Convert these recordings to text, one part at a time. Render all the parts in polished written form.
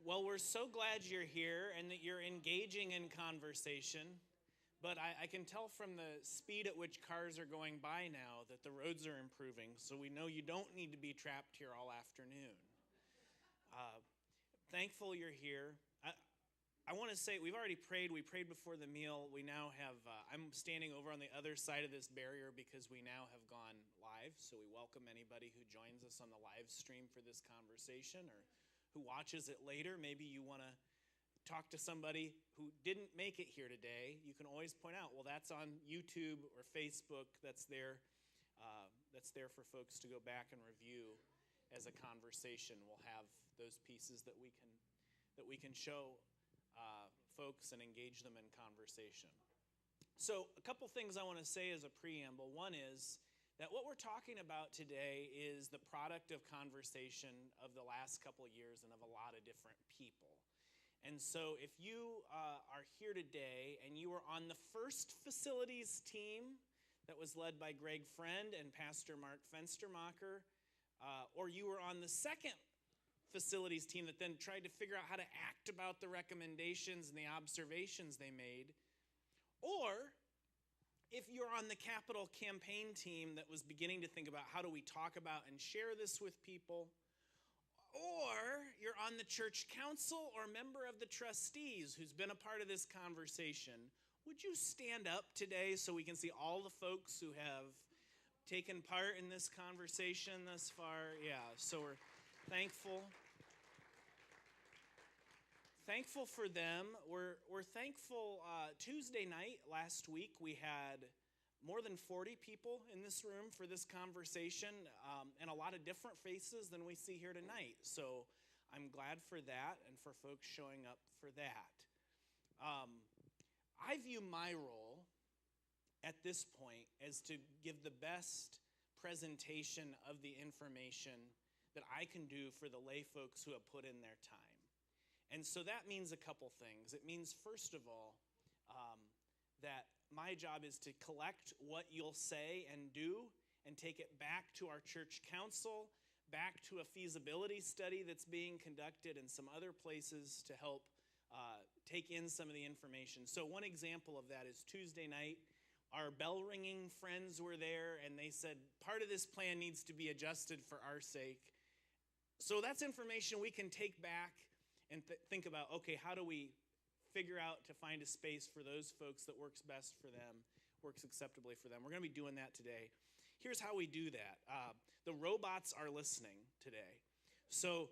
Well, we're so glad you're here and that you're engaging in conversation. But I can tell from the speed at which cars are going by now that the roads are improving, so we know you don't need to be trapped here all afternoon. Thankful you're here. I want to say we've already prayed. We prayed before the meal. We now have, I'm standing over on the other side of this barrier because we now have gone live. So we welcome anybody who joins us on the live stream for this conversation or who watches it later. Maybe you want to talk to somebody who didn't make it here today. You can always point out, well, that's on YouTube or Facebook. That's there for folks to go back and review as a conversation. We'll have those pieces that we can show folks and engage them in conversation. So a couple things I want to say as a preamble. One is that what we're talking about today is the product of conversation of the last couple of years and of a lot of different people. And so if you are here today and you were on the first facilities team that was led by Greg Friend and Pastor Mark Fenstermacher, or you were on the second facilities team that then tried to figure out how to act about the recommendations and the observations they made, or if you're on the capital campaign team that was beginning to think about how do we talk about and share this with people, or you're on the church council or member of the trustees who's been a part of this conversation, would you stand up today so we can see all the folks who have taken part in this conversation thus far? Yeah, so we're thankful. Thankful for them. We're thankful. Tuesday night last week we had more than 40 people in this room for this conversation, and a lot of different faces than we see here tonight. So I'm glad for that and for folks showing up for that. I view my role at this point as to give the best presentation of the information that I can do for the lay folks who have put in their time. And so that means a couple things. It means, first of all, that my job is to collect what you'll say and do and take it back to our church council, back to a feasibility study that's being conducted in some other places to help take in some of the information. So one example of that is Tuesday night. Our bell ringing friends were there and they said part of this plan needs to be adjusted for our sake. So that's information we can take back and think about, okay, how do we figure out to find a space for those folks that works best for them, works acceptably for them. We're going to be doing that today. Here's how we do that. The robots are listening today. So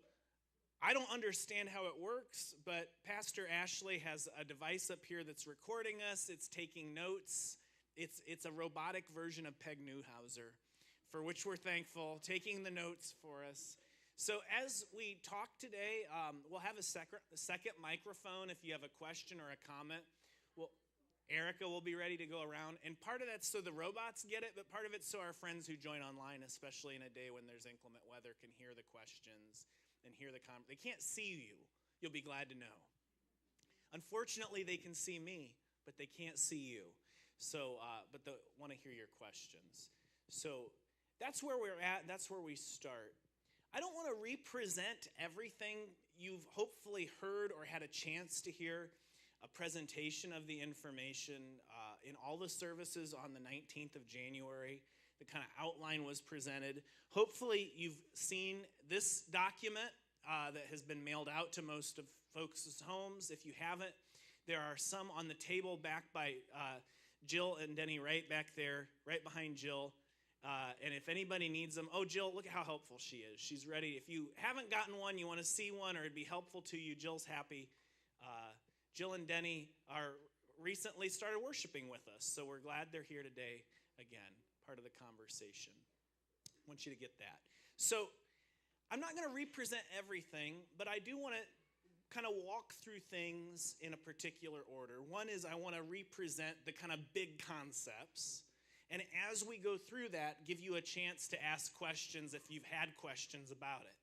I don't understand how it works, but Pastor Ashley has a device up here that's recording us. It's taking notes. It's a robotic version of Peg Newhouser, for which we're thankful, taking the notes for us. So as we talk today, we'll have a second microphone if you have a question or a comment. Well, Erica will be ready to go around. And part of that's so the robots get it, but part of it's so our friends who join online, especially in a day when there's inclement weather, can hear the questions and hear the comments. They can't see you. You'll be glad to know. Unfortunately, they can see me, but they can't see you. So, but they want to hear your questions. So that's where we're at. That's where we start. I don't want to represent everything you've hopefully heard or had a chance to hear a presentation of the information in all the services on the 19th of January. The kind of outline was presented. Hopefully you've seen this document that has been mailed out to most of folks' homes. If you haven't, there are some on the table back by Jill and Denny right back there, right behind Jill. And if anybody needs them, oh, Jill, look at how helpful she is. She's ready. If you haven't gotten one, you want to see one, or it'd be helpful to you, Jill's happy. Jill and Denny are recently started worshiping with us, so we're glad they're here today again, part of the conversation. I want you to get that. So I'm not going to represent everything, but I do want to kind of walk through things in a particular order. One is I want to represent the kind of big concepts. And as we go through that, give you a chance to ask questions if you've had questions about it.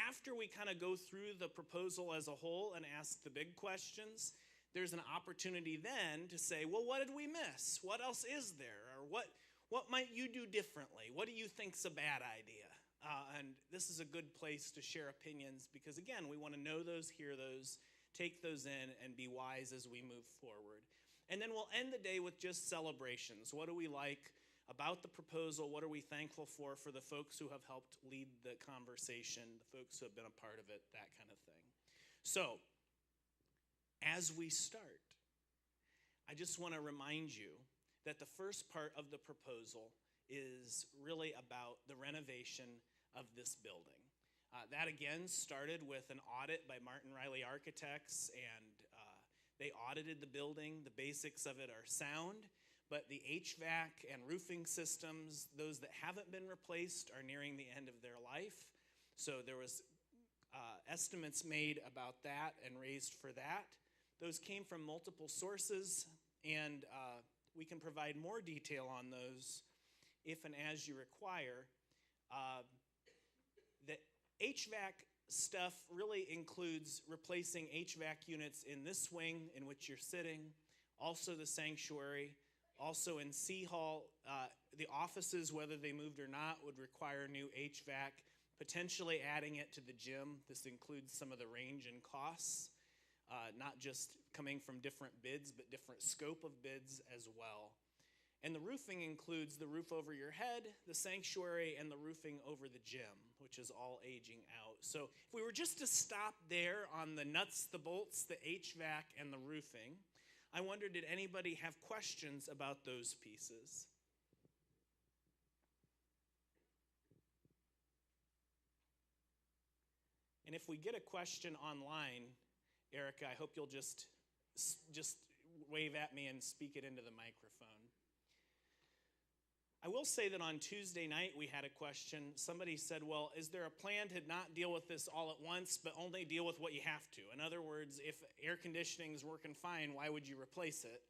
After we kind of go through the proposal as a whole and ask the big questions, there's an opportunity then to say, well, what did we miss? What else is there? Or what might you do differently? What do you think's a bad idea? And this is a good place to share opinions because, again, we want to know those, hear those, take those in, and be wise as we move forward. And then we'll end the day with just celebrations. What do we like about the proposal? What are we thankful for the folks who have helped lead the conversation, the folks who have been a part of it, that kind of thing. So, as we start, I just want to remind you that the first part of the proposal is really about the renovation of this building. That again started with an audit by Martin Riley Architects, and they audited the building. The basics of it are sound, but the HVAC and roofing systems, those that haven't been replaced, are nearing the end of their life. So there was estimates made about that and raised for that. Those came from multiple sources, and we can provide more detail on those if and as you require. The HVAC stuff really includes replacing HVAC units in this wing in which you're sitting, also the sanctuary, also in C Hall. The offices, whether they moved or not, would require new HVAC, potentially adding it to the gym. This includes some of the range and costs, not just coming from different bids, but different scope of bids as well. And the roofing includes the roof over your head, the sanctuary, and the roofing over the gym, which is all aging out. So if we were just to stop there on the nuts, the bolts, the HVAC, and the roofing, I wonder, did anybody have questions about those pieces? And if we get a question online, Erica, I hope you'll just wave at me and speak it into the microphone. I will say that on Tuesday night we had a question. Somebody said, well, is there a plan to not deal with this all at once, but only deal with what you have to? In other words, if air conditioning is working fine, why would you replace it?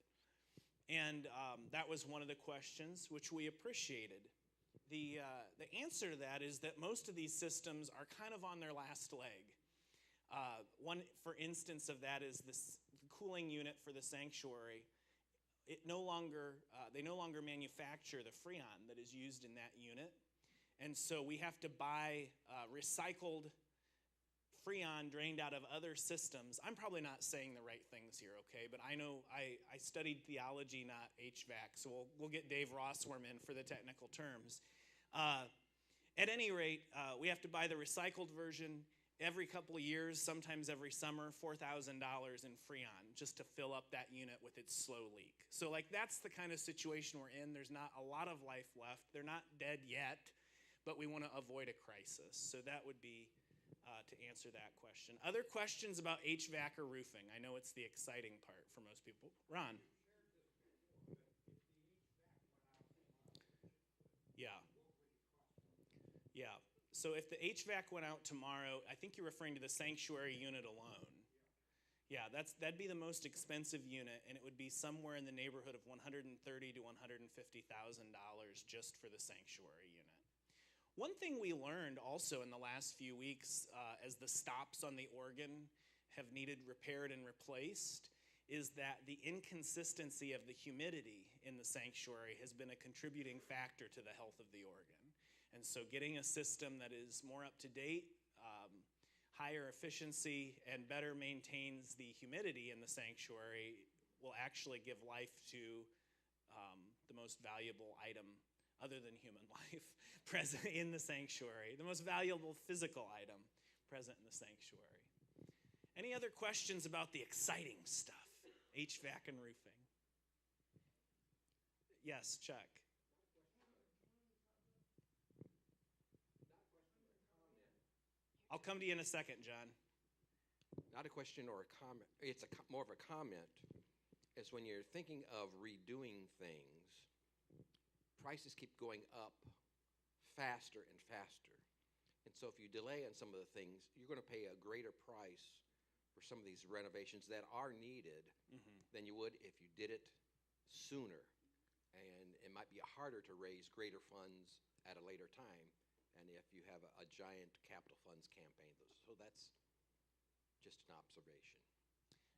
And that was one of the questions, which we appreciated. The answer to that is that most of these systems are kind of on their last leg. One, for instance, of that is the cooling unit for the sanctuary. They no longer manufacture the Freon that is used in that unit. And so we have to buy recycled Freon drained out of other systems. I'm probably not saying the right things here, okay? But I know I studied theology, not HVAC, so we'll get Dave Rossworm in for the technical terms. At any rate, we have to buy the recycled version every couple of years, sometimes every summer, $4,000 in Freon just to fill up that unit with its slow leak. So that's the kind of situation we're in. There's not a lot of life left. They're not dead yet, but we want to avoid a crisis. So that would be to answer that question. Other questions about HVAC or roofing? I know it's the exciting part for most people. Ron? Yeah. Yeah. So if the HVAC went out tomorrow, I think you're referring to the sanctuary unit alone. Yeah, that'd be the most expensive unit, and it would be somewhere in the neighborhood of $130,000 to $150,000 just for the sanctuary unit. One thing we learned also in the last few weeks, as the stops on the organ have needed repaired and replaced, is that the inconsistency of the humidity in the sanctuary has been a contributing factor to the health of the organ. And so getting a system that is more up to date, higher efficiency, and better maintains the humidity in the sanctuary will actually give life to the most valuable item other than human life present in the sanctuary, the most valuable physical item present in the sanctuary. Any other questions about the exciting stuff, HVAC and roofing? Yes, Chuck. I'll come to you in a second, John. Not a question or a comment. It's more of a comment. Is when you're thinking of redoing things, prices keep going up faster and faster. And so if you delay on some of the things, you're going to pay a greater price for some of these renovations that are needed than you would if you did it sooner. And it might be harder to raise greater funds at a later time. And if you have a giant capital funds campaign. So that's just an observation.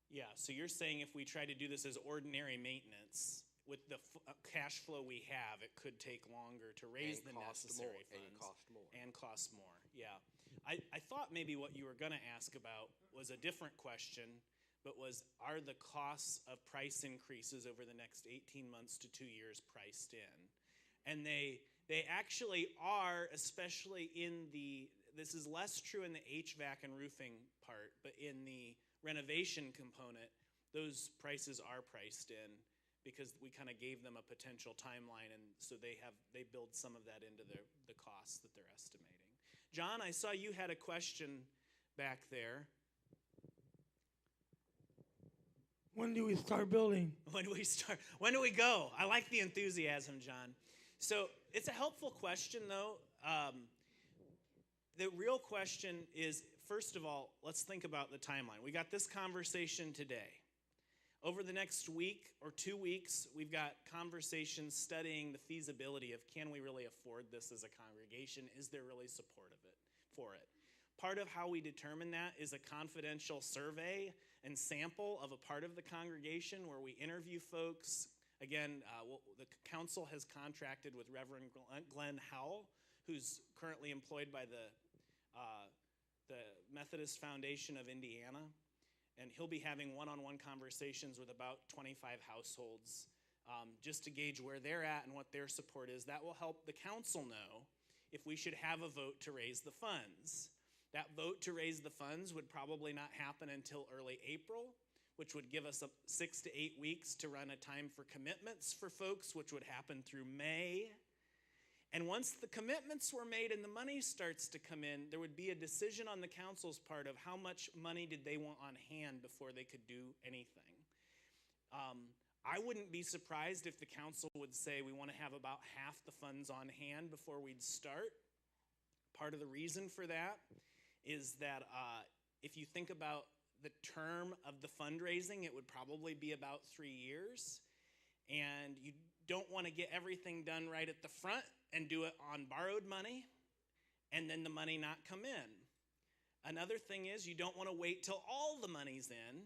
Yeah, so you're saying if we try to do this as ordinary maintenance, with the cash flow we have, it could take longer to raise the necessary funds. And cost more. And cost more, yeah. I thought maybe what you were going to ask about was a different question, but are the costs of price increases over the next 18 months to 2 years priced in? And they actually are, especially this is less true in the HVAC and roofing part, but in the renovation component, those prices are priced in because we kind of gave them a potential timeline, and so they build some of that into the costs that they're estimating. John, I saw you had a question back there. When do we start building? When do we start? When do we go? I like the enthusiasm, John. So it's a helpful question, though. The real question is, first of all, let's think about the timeline. We got this conversation today. Over the next week or 2 weeks, we've got conversations studying the feasibility of, can we really afford this as a congregation? Is there really support for it? Part of how we determine that is a confidential survey and sample of a part of the congregation where we interview folks. Again, the council has contracted with Reverend Glenn Howell, who's currently employed by the Methodist Foundation of Indiana. And he'll be having one-on-one conversations with about 25 households just to gauge where they're at and what their support is. That will help the council know if we should have a vote to raise the funds. That vote to raise the funds would probably not happen until early April, which would give us 6 to 8 weeks to run a time for commitments for folks, which would happen through May. And once the commitments were made and the money starts to come in, there would be a decision on the council's part of how much money did they want on hand before they could do anything. I wouldn't be surprised if the council would say we want to have about half the funds on hand before we'd start. Part of the reason for that is that if you think about the term of the fundraising, it would probably be about 3 years. And you don't want to get everything done right at the front and do it on borrowed money and then the money not come in. Another thing is you don't want to wait till all the money's in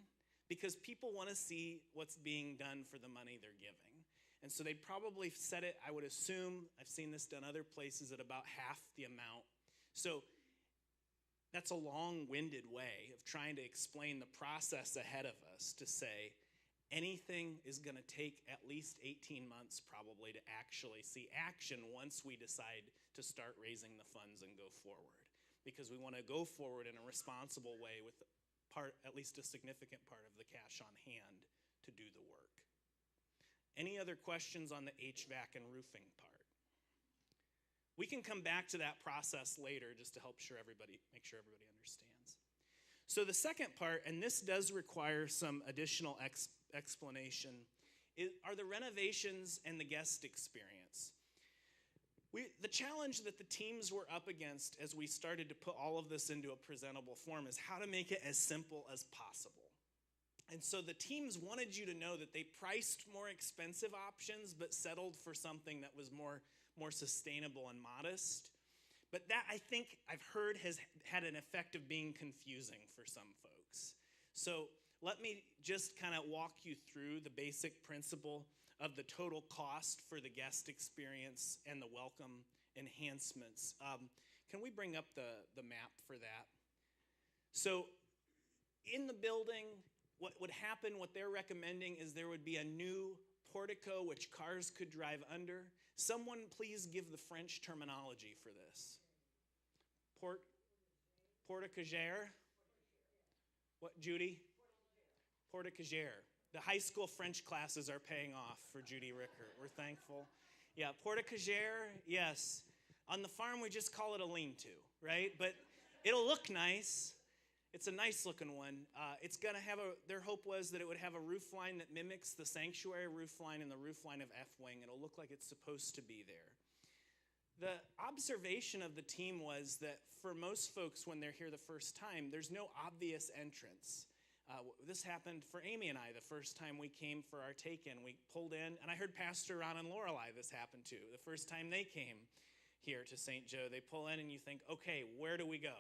because people want to see what's being done for the money they're giving. And so they'd probably set it, I would assume, I've seen this done other places, at about half the amount. So that's a long-winded way of trying to explain the process ahead of us to say anything is going to take at least 18 months probably to actually see action once we decide to start raising the funds and go forward. Because we want to go forward in a responsible way with at least a significant part of the cash on hand to do the work. Any other questions on the HVAC and roofing part? We can come back to that process later just to make sure everybody understands. So the second part, and this does require some additional explanation, are the renovations and the guest experience. The challenge that the teams were up against as we started to put all of this into a presentable form is how to make it as simple as possible. And so the teams wanted you to know that they priced more expensive options but settled for something that was more sustainable and modest. But that, I think, I've heard has had an effect of being confusing for some folks. So let me just kind of walk you through the basic principle of the total cost for the guest experience and the welcome enhancements. Can we bring up the map for that? So in the building, what would happen, what they're recommending is there would be a new portico which cars could drive under. Someone please give the French terminology for this. Porte-cogère? What, Judy? Porte-cogère. The high school French classes are paying off for Judy Rickert. We're thankful. Yeah, porte-cogère, yes. On the farm, we just call it a lean-to, right? But it'll look nice. It's a nice looking one. It's going to have their hope was that it would have a roof line that mimics the sanctuary roof line and the roof line of F-Wing. It'll look like it's supposed to be there. The observation of the team was that for most folks when they're here the first time, there's no obvious entrance. This happened for Amy and I the first time we came for our take-in. We pulled in, and I heard Pastor Ron and Lorelei this happened too. The first time they came here to St. Joe, they pull in and you think, okay, where do we go?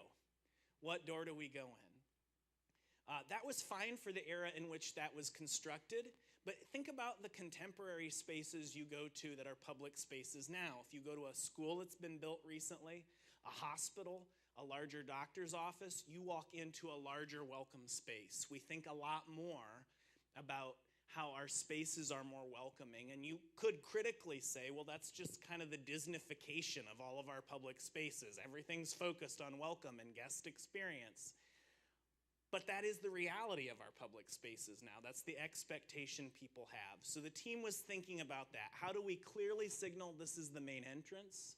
What door do we go in? That was fine for the era in which that was constructed, but think about the contemporary spaces you go to that are public spaces now. If you go to a school that's been built recently, a hospital, a larger doctor's office, you walk into a larger welcome space. We think a lot more about how our spaces are more welcoming, and you could critically say, well, that's just kind of the Disneyfication of all of our public spaces. Everything's focused on welcome and guest experience. But that is the reality of our public spaces now. That's the expectation people have. So the team was thinking about that. How do we clearly signal this is the main entrance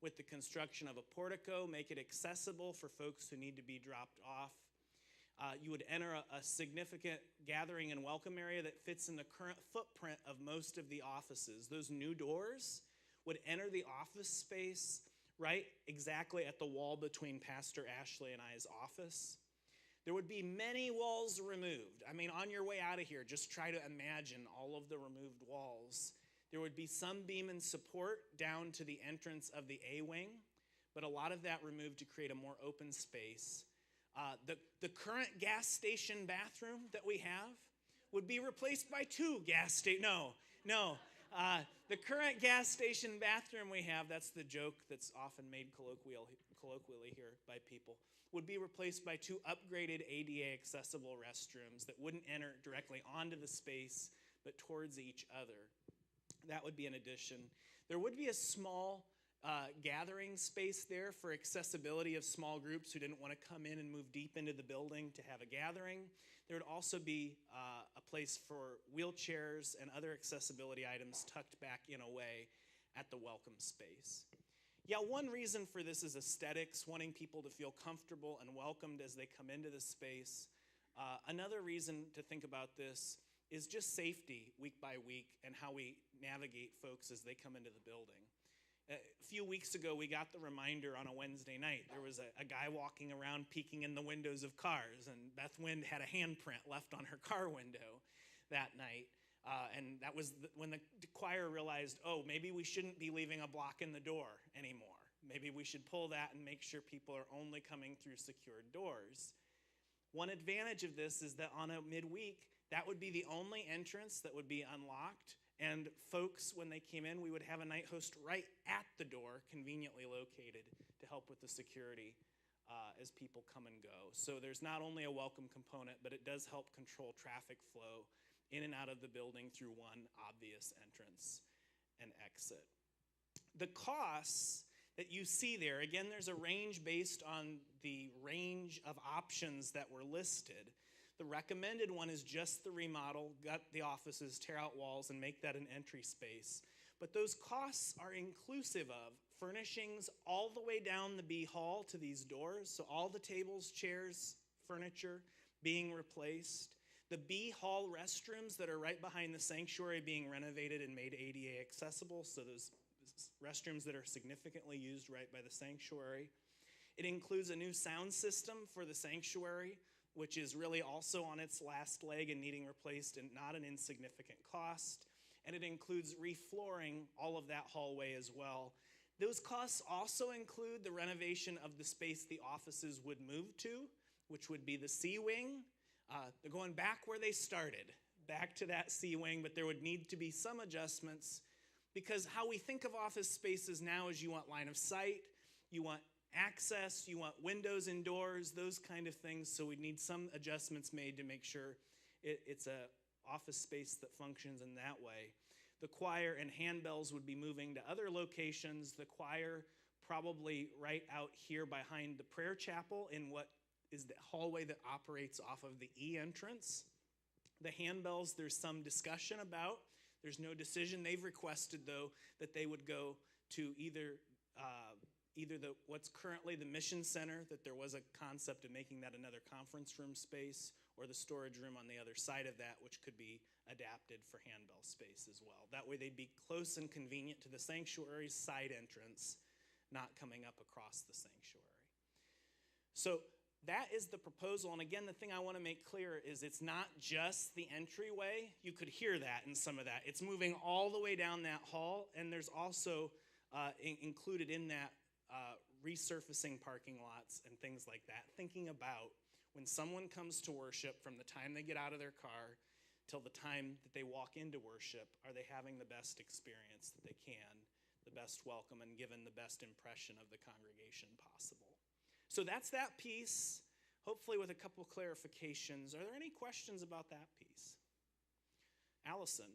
with the construction of a portico, make it accessible for folks who need to be dropped off? You would enter a significant gathering and welcome area that fits in the current footprint of most of the offices. Those new doors would enter the office space right exactly at the wall between Pastor Ashley and I's office. There would be many walls removed. I mean, on your way out of here, just try to imagine all of the removed walls. There would be some beam and support down to the entrance of the A-wing, but a lot of that removed to create a more open space. The current gas station bathroom that we have would be replaced by two gas stations. No. The current gas station bathroom we have, that's the joke that's often made colloquially here by people, would be replaced by two upgraded ADA accessible restrooms that wouldn't enter directly onto the space, but towards each other. That would be an addition. There would be a small gathering space there for accessibility of small groups who didn't want to come in and move deep into the building to have a gathering. There would also be a place for wheelchairs and other accessibility items tucked back in a way at the welcome space. Yeah, one reason for this is aesthetics, wanting people to feel comfortable and welcomed as they come into the space. Another reason to think about this is just safety week by week and how we navigate folks as they come into the building. A few weeks ago, we got the reminder on a Wednesday night. There was a guy walking around peeking in the windows of cars, and Beth Wind had a handprint left on her car window that night. And that was when the choir realized, oh, maybe we shouldn't be leaving a block in the door anymore. Maybe we should pull that and make sure people are only coming through secured doors. One advantage of this is that on a midweek, that would be the only entrance that would be unlocked. And folks, when they came in, we would have a night host right at the door, conveniently located, to help with the security as people come and go. So there's not only a welcome component, but it does help control traffic flow in and out of the building through one obvious entrance and exit. The costs that you see there, again, there's a range based on the range of options that were listed. The recommended one is just the remodel, gut the offices, tear out walls, and make that an entry space. But those costs are inclusive of furnishings all the way down the B hall to these doors, so all the tables, chairs, furniture being replaced. The B hall restrooms that are right behind the sanctuary being renovated and made ADA accessible, so those restrooms that are significantly used right by the sanctuary. It includes a new sound system for the sanctuary, which is really also on its last leg and needing replaced and not an insignificant cost. And it includes reflooring all of that hallway as well. Those costs also include the renovation of the space the offices would move to, which would be the C-wing. They're going back where they started, back to that C-wing, but there would need to be some adjustments because how we think of office spaces now is you want line of sight, you want access, you want windows and doors, those kind of things, so we need some adjustments made to make sure it's a office space that functions in that way. The choir and handbells would be moving to other locations. The choir probably right out here behind the prayer chapel in what is the hallway that operates off of the E entrance. The handbells, there's some discussion about. There's no decision. They've requested, though, that they would go to either what's currently the mission center, that there was a concept of making that another conference room space, or the storage room on the other side of that, which could be adapted for handbell space as well. That way they'd be close and convenient to the sanctuary's side entrance, not coming up across the sanctuary. So that is the proposal, and again, the thing I want to make clear is it's not just the entryway. You could hear that in some of that. It's moving all the way down that hall, and there's also included in that resurfacing parking lots and things like that, thinking about When someone comes to worship, from the time they get out of their car till the time that they walk into worship, are they having the best experience that they can, the best welcome, and given the best impression of the congregation possible? So that's that piece, hopefully with a couple clarifications. Are there any questions about that piece? Allison.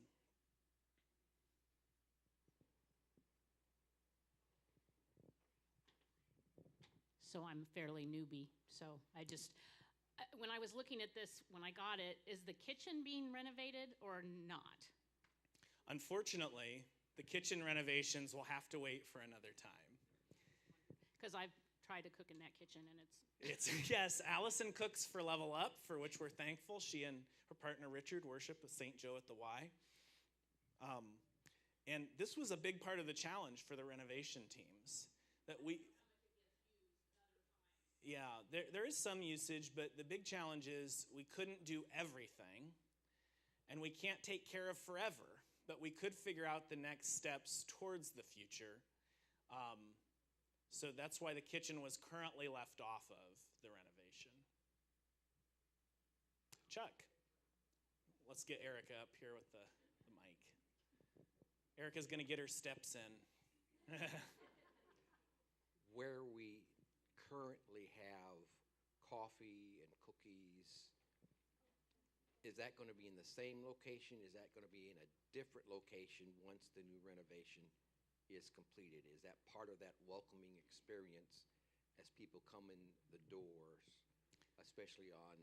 So I'm fairly newbie. So when I was looking at this, when I got it, is the kitchen being renovated or not? Unfortunately, the kitchen renovations will have to wait for another time. Because I've tried to cook in that kitchen and Yes, Allison cooks for Level Up, for which we're thankful. She and her partner Richard worship with St. Joe at the Y. And this was a big part of the challenge for the renovation teams. There is some usage, but the big challenge is we couldn't do everything, and we can't take care of forever, but we could figure out the next steps towards the future. So that's why the kitchen was currently left off of the renovation. Chuck, let's get Erica up here with the mic. Erica's going to get her steps in. Where we currently have coffee and cookies, is that going to be in the same location? Is that going to be in a different location once the new renovation is completed? Is that part of that welcoming experience as people come in the doors, especially on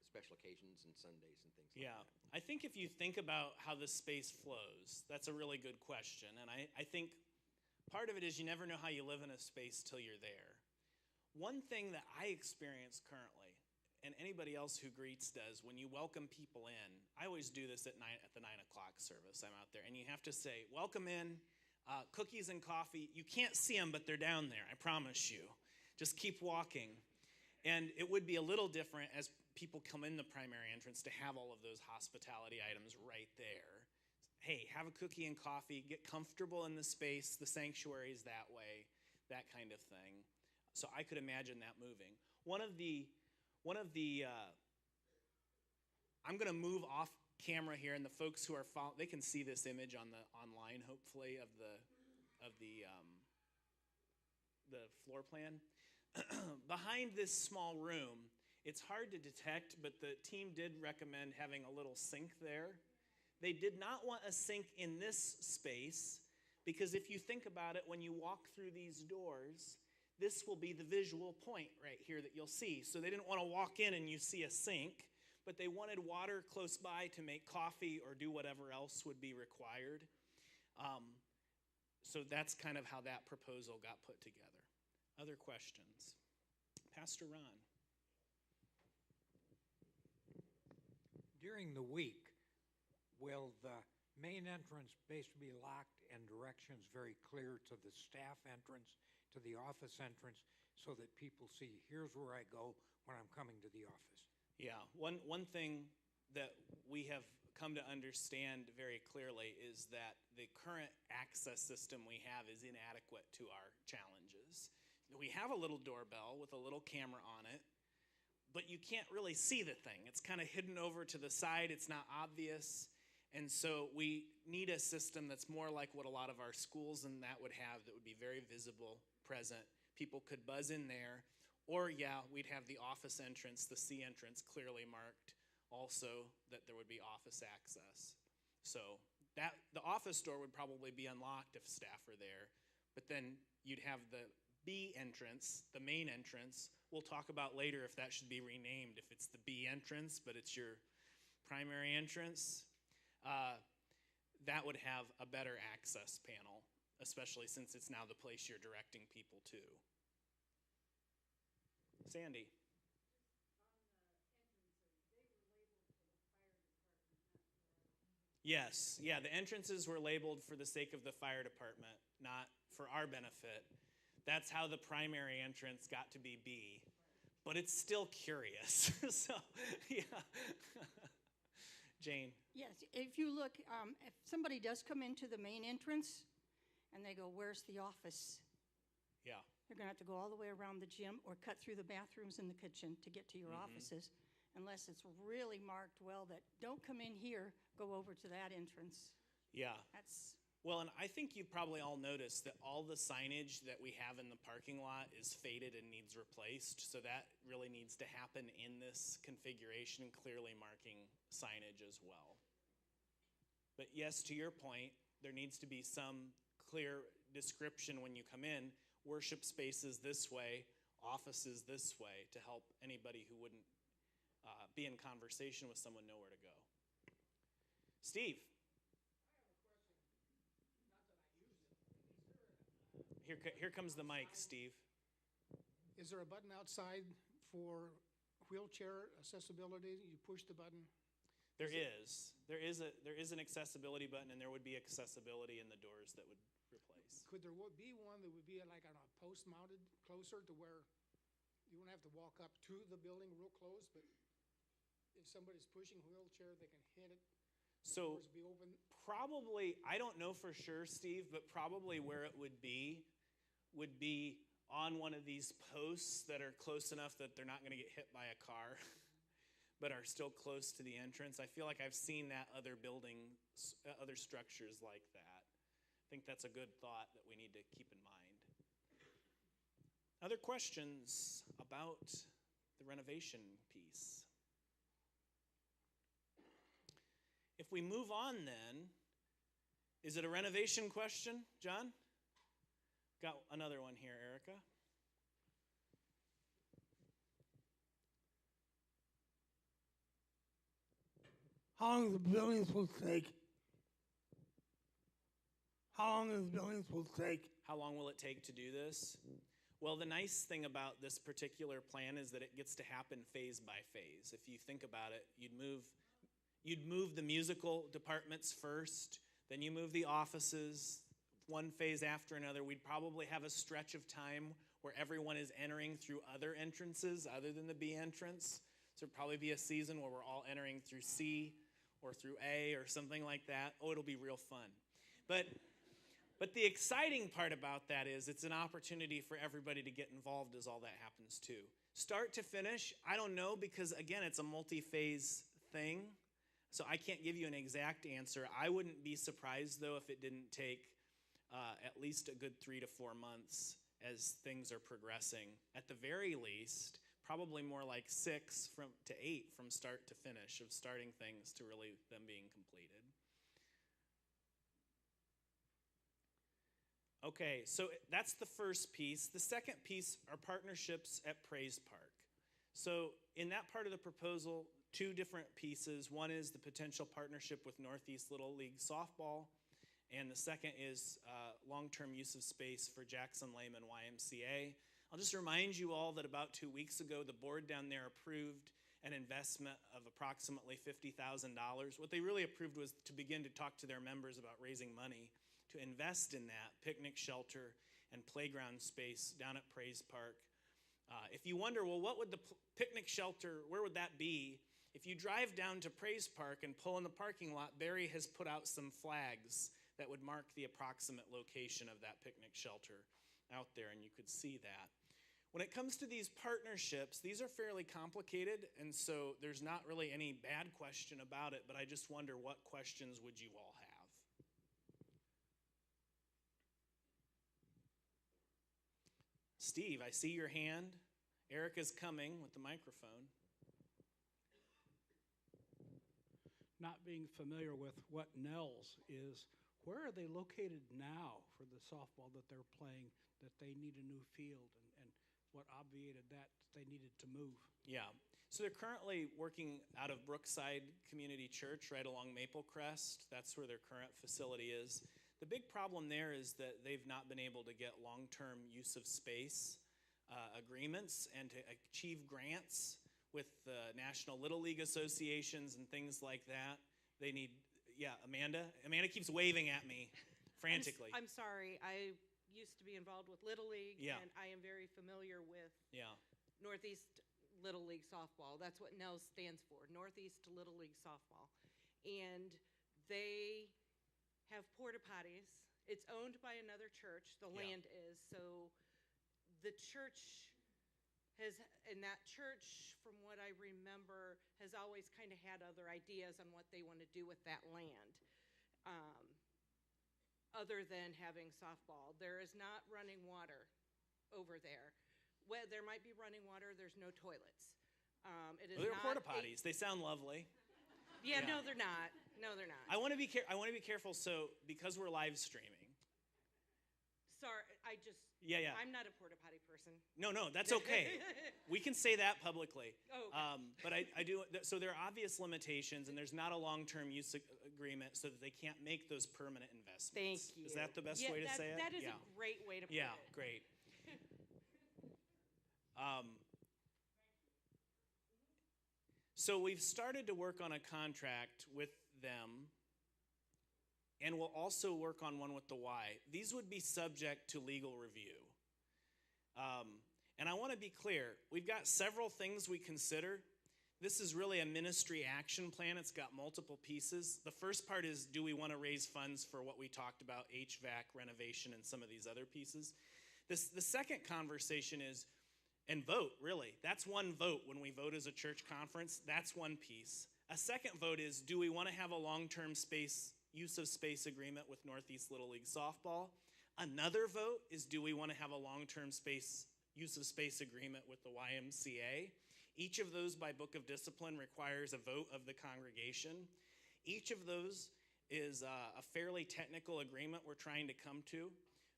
special occasions and Sundays and things like that? I think if you think about how the space flows, that's a really good question. And I think part of it is you never know how you live in a space till you're there. One thing that I experience currently, and anybody else who greets does, when you welcome people in, I always do this at the 9 o'clock service. I'm out there, and you have to say, welcome in, cookies and coffee. You can't see them, but they're down there, I promise you. Just keep walking. And it would be a little different as people come in the primary entrance to have all of those hospitality items right there. Hey, have a cookie and coffee, get comfortable in the space, the sanctuary is that way, that kind of thing. So I could imagine that moving. I'm going to move off camera here, and the folks who are following, they can see this image online, hopefully, of the floor plan. Behind this small room, it's hard to detect, but the team did recommend having a little sink there. They did not want a sink in this space because if you think about it, when you walk through these doors, this will be the visual point right here that you'll see. So they didn't want to walk in and you see a sink, but they wanted water close by to make coffee or do whatever else would be required. So that's kind of how that proposal got put together. Other questions? Pastor Ron. During the week, will the main entrance basically be locked and directions very clear to the staff entrance, to the office entrance, so that people see, here's where I go when I'm coming to the office? Yeah, one thing that we have come to understand very clearly is that the current access system we have is inadequate to our challenges. We have a little doorbell with a little camera on it, but you can't really see the thing. It's kind of hidden over to the side. It's not obvious. And so we need a system that's more like what a lot of our schools and that would have, that would be very visible, present. People could buzz in there. Or, we'd have the office entrance, the C entrance, clearly marked also that there would be office access. So the office door would probably be unlocked if staff are there. But then you'd have the B entrance, the main entrance. We'll talk about later if that should be renamed, if it's the B entrance, but it's your primary entrance. That would have a better access panel, especially since it's now the place you're directing people to. Sandy. Yes, the entrances were labeled for the sake of the fire department, not for our benefit. That's how the primary entrance got to be B, but it's still curious. So, yeah. Jane. Yes, if you look, if somebody does come into the main entrance and they go, where's the office? Yeah. you're gonna have to go all the way around the gym or cut through the bathrooms in the kitchen to get to your offices, unless it's really marked well that, don't come in here, go over to that entrance. Yeah. That's, Well, and I think you've probably all noticed that all the signage that we have in the parking lot is faded and needs replaced. So that really needs to happen in this configuration, clearly marking signage as well. But yes, to your point, there needs to be some clear description when you come in, worship spaces this way, offices this way, to help anybody who wouldn't be in conversation with someone know where to go. Steve. Here comes the mic, Steve. Is there a button outside for wheelchair accessibility? You push the button? There is. There is an accessibility button, and there would be accessibility in the doors that would replace. Could there be one that would be like on a post mounted closer to where you won't have to walk up to the building real close, but if somebody's pushing a wheelchair, they can hit it, So doors be open? probably, I don't know for sure, Steve, but probably where it would be on one of these posts that are close enough that they're not going to get hit by a car, but are still close to the entrance. I feel like I've seen that other buildings, other structures like that. I think that's a good thought that we need to keep in mind. Other questions about the renovation piece? If we move on then, is it a renovation question, John? Got another one here, Erica. How long is the building supposed to take? How long is the building supposed to take? How long will it take to do this? Well, the nice thing about this particular plan is that it gets to happen phase by phase. If you think about it, you'd move the musical departments first, then you move the offices, one phase after another. We'd probably have a stretch of time where everyone is entering through other entrances other than the B entrance. So it'd probably be a season where we're all entering through C or through A or something like that. Oh, it'll be real fun. But the exciting part about that is it's an opportunity for everybody to get involved as all that happens too. Start to finish, I don't know, because again, it's a multi-phase thing. So I can't give you an exact answer. I wouldn't be surprised though if it didn't take at least a good 3 to 4 months as things are progressing. At the very least, probably more like 6 to 8 from start to finish of starting things to really them being completed. Okay, so that's the first piece. The second piece are partnerships at Praise Park. So in that part of the proposal, 2 different pieces. One is the potential partnership with Northeast Little League Softball, and the second is long-term use of space for Jackson Lehman YMCA. I'll just remind you all that about 2 weeks ago, the board down there approved an investment of approximately $50,000. What they really approved was to begin to talk to their members about raising money to invest in that picnic shelter and playground space down at Praise Park. If you wonder, well, what would the picnic shelter, where would that be? If you drive down to Praise Park and pull in the parking lot, Barry has put out some flags that would mark the approximate location of that picnic shelter out there, and you could see that. When it comes to these partnerships, these are fairly complicated, and so there's not really any bad question about it, but I just wonder, what questions would you all have? Steve, I see your hand. Erica's coming with the microphone. Not being familiar with what Nels is, where are they located now for the softball that they're playing, that they need a new field, and what obviated that they needed to move? Yeah, so they're currently working out of Brookside Community Church right along Maple Crest. That's where their current facility is. The big problem there is that they've not been able to get long-term use of space agreements and to achieve grants with the National Little League associations and things like that. They need, yeah, Amanda? Amanda keeps waving at me frantically. I'm sorry. I used to be involved with Little League, Yeah. and I am very familiar with Yeah, Northeast Little League Softball. That's what NELS stands for, Northeast Little League Softball. And they have porta potties. It's owned by another church, the Yeah. land is, so the church has, and that church, from what I remember, has always kind of had other ideas on what they want to do with that land, other than having softball. There is not running water over there. Well, there might be running water, there's no toilets. It is They're not porta a- potties. They sound lovely. Yeah, Yeah. no, they're not. No, they're not. I want to be careful. So because we're live streaming. Sorry, Yeah. I'm not a porta potty person. No, that's okay. We can say that publicly. Oh, okay. But I do. So there are obvious limitations, and there's not a long-term use agreement, so that they can't make those permanent investments. Thank you. Is that the best Yeah, way to say it? That is Yeah. a great way to put Yeah, it. great. So we've started to work on a contract with them, and we'll also work on one with the Y. These would be subject to legal review. And I want to be clear, we've got several things we consider. This is really a ministry action plan. It's got multiple pieces. The first part is, do we want to raise funds for what we talked about, HVAC, renovation, and some of these other pieces? The second conversation is, and vote, really. That's one vote when we vote as a church conference. That's one piece. A second vote is, do we want to have a long-term use of space agreement with Northeast Little League Softball? Another vote is, do we want to have a long-term use of space agreement with the YMCA? Each of those by book of discipline requires a vote of the congregation. Each of those is a fairly technical agreement we're trying to come to.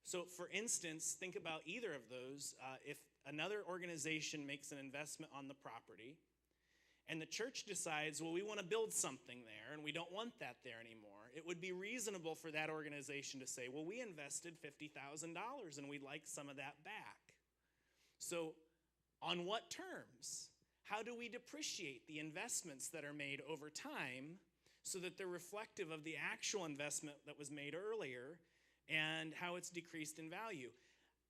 So for instance, think about either of those. If another organization makes an investment on the property, and the church decides, well, we want to build something there, and we don't want that there anymore, it would be reasonable for that organization to say, well, we invested $50,000, and we'd like some of that back. So on what terms? How do we depreciate the investments that are made over time so that they're reflective of the actual investment that was made earlier and how it's decreased in value?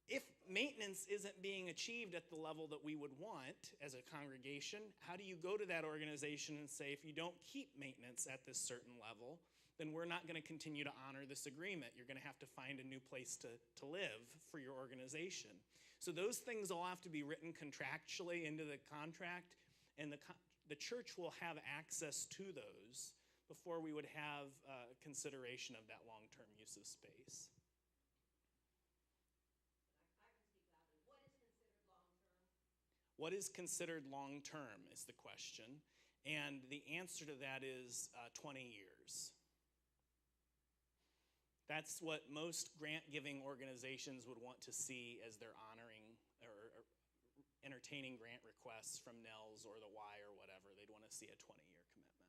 If maintenance isn't being achieved at the level that we would want as a congregation, how do you go to that organization and say, if you don't keep maintenance at this certain level, then we're not going to continue to honor this agreement. You're going to have to find a new place to live for your organization. So those things all have to be written contractually into the contract, and the church will have access to those before we would have consideration of that long-term use of space. What is considered long-term is the question, and the answer to that is 20 years. That's what most grant-giving organizations would want to see as they're honoring or entertaining grant requests from NELS or the Y or whatever. They'd want to see a 20-year commitment.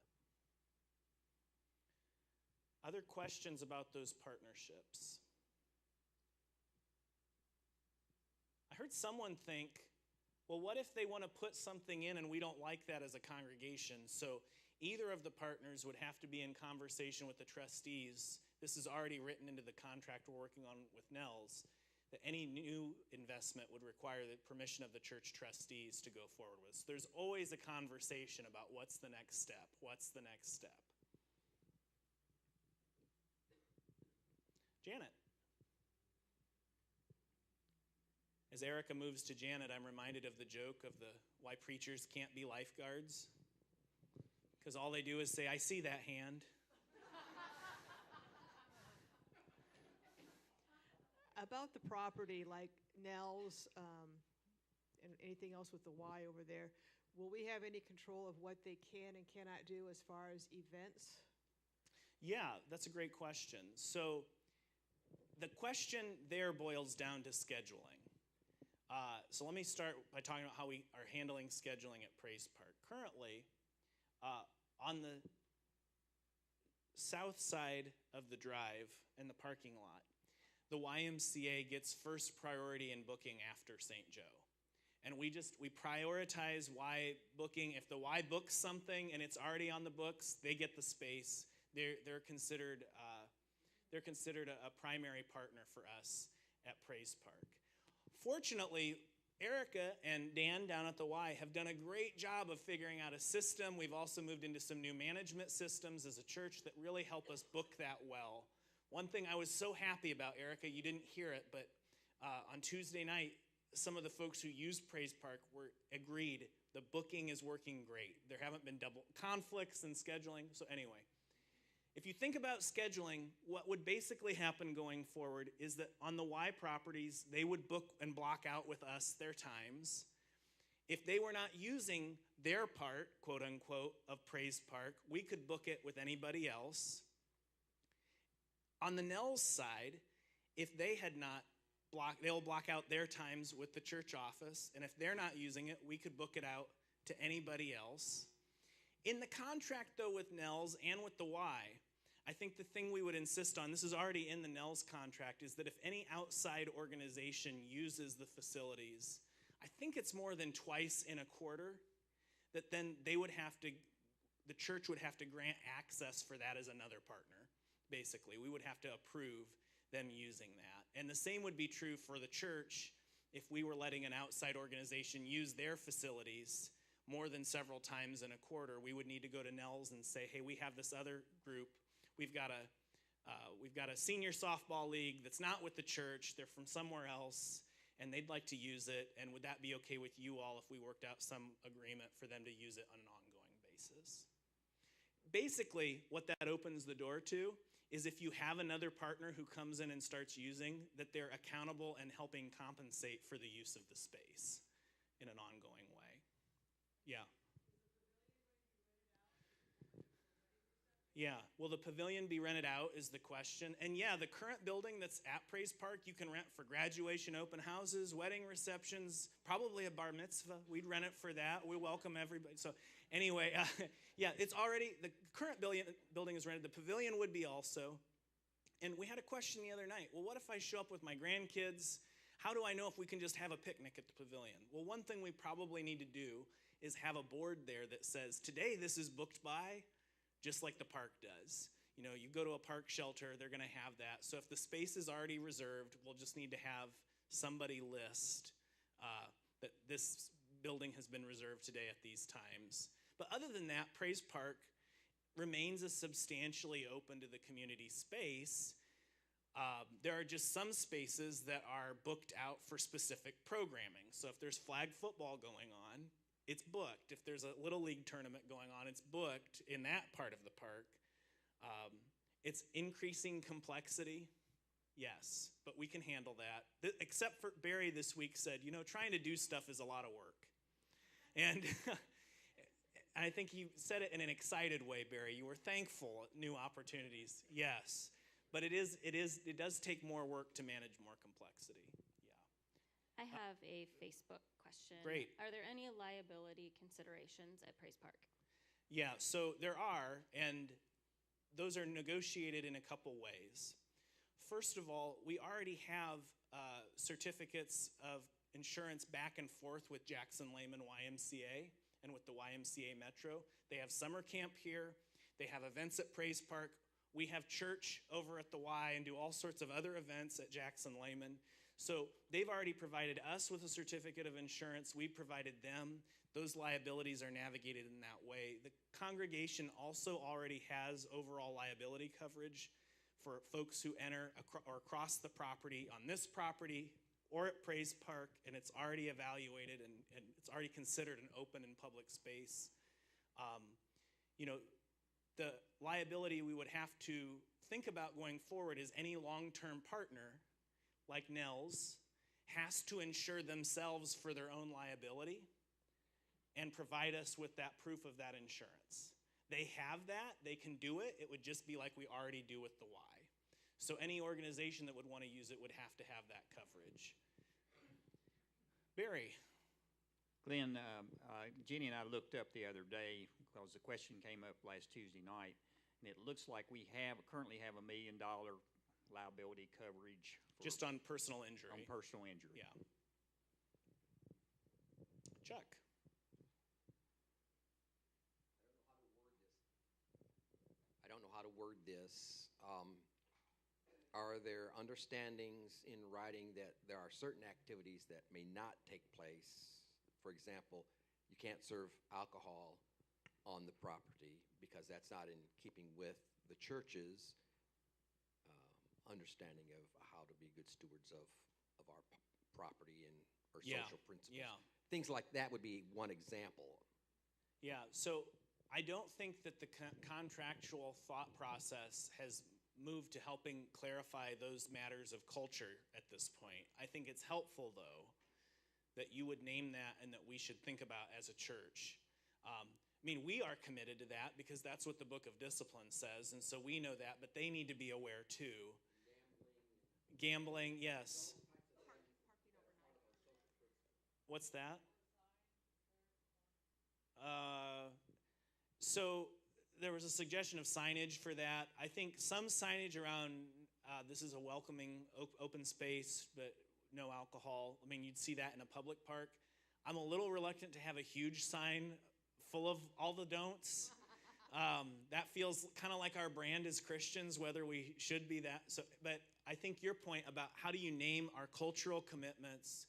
Other questions about those partnerships? I heard someone think, well, what if they want to put something in and we don't like that as a congregation? So either of the partners would have to be in conversation with the trustees. This is already written into the contract we're working on with NELS, that any new investment would require the permission of the church trustees to go forward with. So there's always a conversation about what's the next step, what's the next step. Janet. As Erica moves to Janet, I'm reminded of the joke of why preachers can't be lifeguards. Because all they do is say, I see that hand. About the property, like Nels and anything else with the Y over there, will we have any control of what they can and cannot do as far as events? Yeah, that's a great question. So the question there boils down to scheduling. So let me start by talking about how we are handling scheduling at Praise Park. Currently, on the south side of the drive in the parking lot, the YMCA gets first priority in booking after St. Joe. And we prioritize Y booking. If the Y books something and it's already on the books, they get the space. They're considered a primary partner for us at Praise Park. Fortunately, Erica and Dan down at the Y have done a great job of figuring out a system. We've also moved into some new management systems as a church that really help us book that well. One thing I was so happy about, Erica, you didn't hear it, but on Tuesday night, some of the folks who use Praise Park were agreed the booking is working great. There haven't been double conflicts in scheduling. So anyway, if you think about scheduling, what would basically happen going forward is that on the Y properties, they would book and block out with us their times. If they were not using their part, quote unquote, of Praise Park, we could book it with anybody else. On the Nels side, if they had not they'll block out their times with the church office, and if they're not using it, we could book it out to anybody else. In the contract, though, with Nels and with the Y, I think the thing we would insist on, this is already in the Nels contract, is that if any outside organization uses the facilities, I think it's more than twice in a quarter, that then they would have to, the church would have to grant access for that as another partner, basically. We would have to approve them using that. And the same would be true for the church if we were letting an outside organization use their facilities more than several times in a quarter. We would need to go to Nels and say, hey, we have this other group. We've got a senior softball league that's not with the church. They're from somewhere else, and they'd like to use it. And would that be okay with you all if we worked out some agreement for them to use it on an ongoing basis? Basically, what that opens the door to is if you have another partner who comes in and starts using, that they're accountable and helping compensate for the use of the space in an ongoing way. Yeah. Yeah, will the pavilion be rented out is the question. And yeah, the current building that's at Praise Park, you can rent for graduation open houses, wedding receptions, probably a bar mitzvah. We'd rent it for that. We welcome everybody. So anyway, yeah, it's already, the current building is rented. The pavilion would be also. And we had a question the other night. Well, what if I show up with my grandkids? How do I know if we can just have a picnic at the pavilion? Well, one thing we probably need to do is have a board there that says, today this is booked by, just like the park does. You know, you go to a park shelter, they're gonna have that. So if the space is already reserved, we'll just need to have somebody list that this building has been reserved today at these times. But other than that, Praise Park remains a substantially open to the community space. There are just some spaces that are booked out for specific programming. So if there's flag football going on, it's booked. If there's a Little League tournament going on, it's booked in that part of the park. It's increasing complexity, yes, but we can handle that. Except for Barry this week said, you know, trying to do stuff is a lot of work. And I think he said it in an excited way, Barry. You were thankful at new opportunities, yes. But it does take more work to manage more complexity, yeah. I have a Facebook question. Great. Are there any liability considerations at Praise Park? Yeah, so there are, and those are negotiated in a couple ways. First of all, we already have certificates of insurance back and forth with Jackson Lehman YMCA and with the YMCA Metro. They have summer camp here. They have events at Praise Park. We have church over at the Y and do all sorts of other events at Jackson Lehman. So they've already provided us with a certificate of insurance. We provided them. Those liabilities are navigated in that way. The congregation also already has overall liability coverage for folks who enter or cross the property on this property or at Praise Park, and it's already evaluated and it's already considered an open and public space. You know, the liability we would have to think about going forward is any long-term partner like Nels has to insure themselves for their own liability and provide us with that proof of that insurance. They have that, they can do it, it would just be like we already do with the Y. So any organization that would want to use it would have to have that coverage. Barry. Glenn, Jenny and I looked up the other day because the question came up last Tuesday night, and it looks like we currently have $1 million liability coverage. Just on personal injury. On personal injury. Yeah. Chuck. I don't know how to word this. Are there understandings in writing that there are certain activities that may not take place? For example, you can't serve alcohol on the property because that's not in keeping with the church's understanding of how to be good stewards of our property and or Yeah, social principles. yeah. Things like that would be one example. Yeah, so I don't think that the contractual thought process has moved to helping clarify those matters of culture at this point. I think it's helpful, though, that you would name that and that we should think about as a church. I mean, we are committed to that because that's what the Book of Discipline says, and so we know that, but they need to be aware too. Gambling, yes. What's that? So there was a suggestion of signage for that. I think some signage around this is a welcoming open space, but no alcohol. I mean, you'd see that in a public park. I'm a little reluctant to have a huge sign full of all the don'ts. That feels kind of like our brand as Christians, whether we should be that. So, but I think your point about how do you name our cultural commitments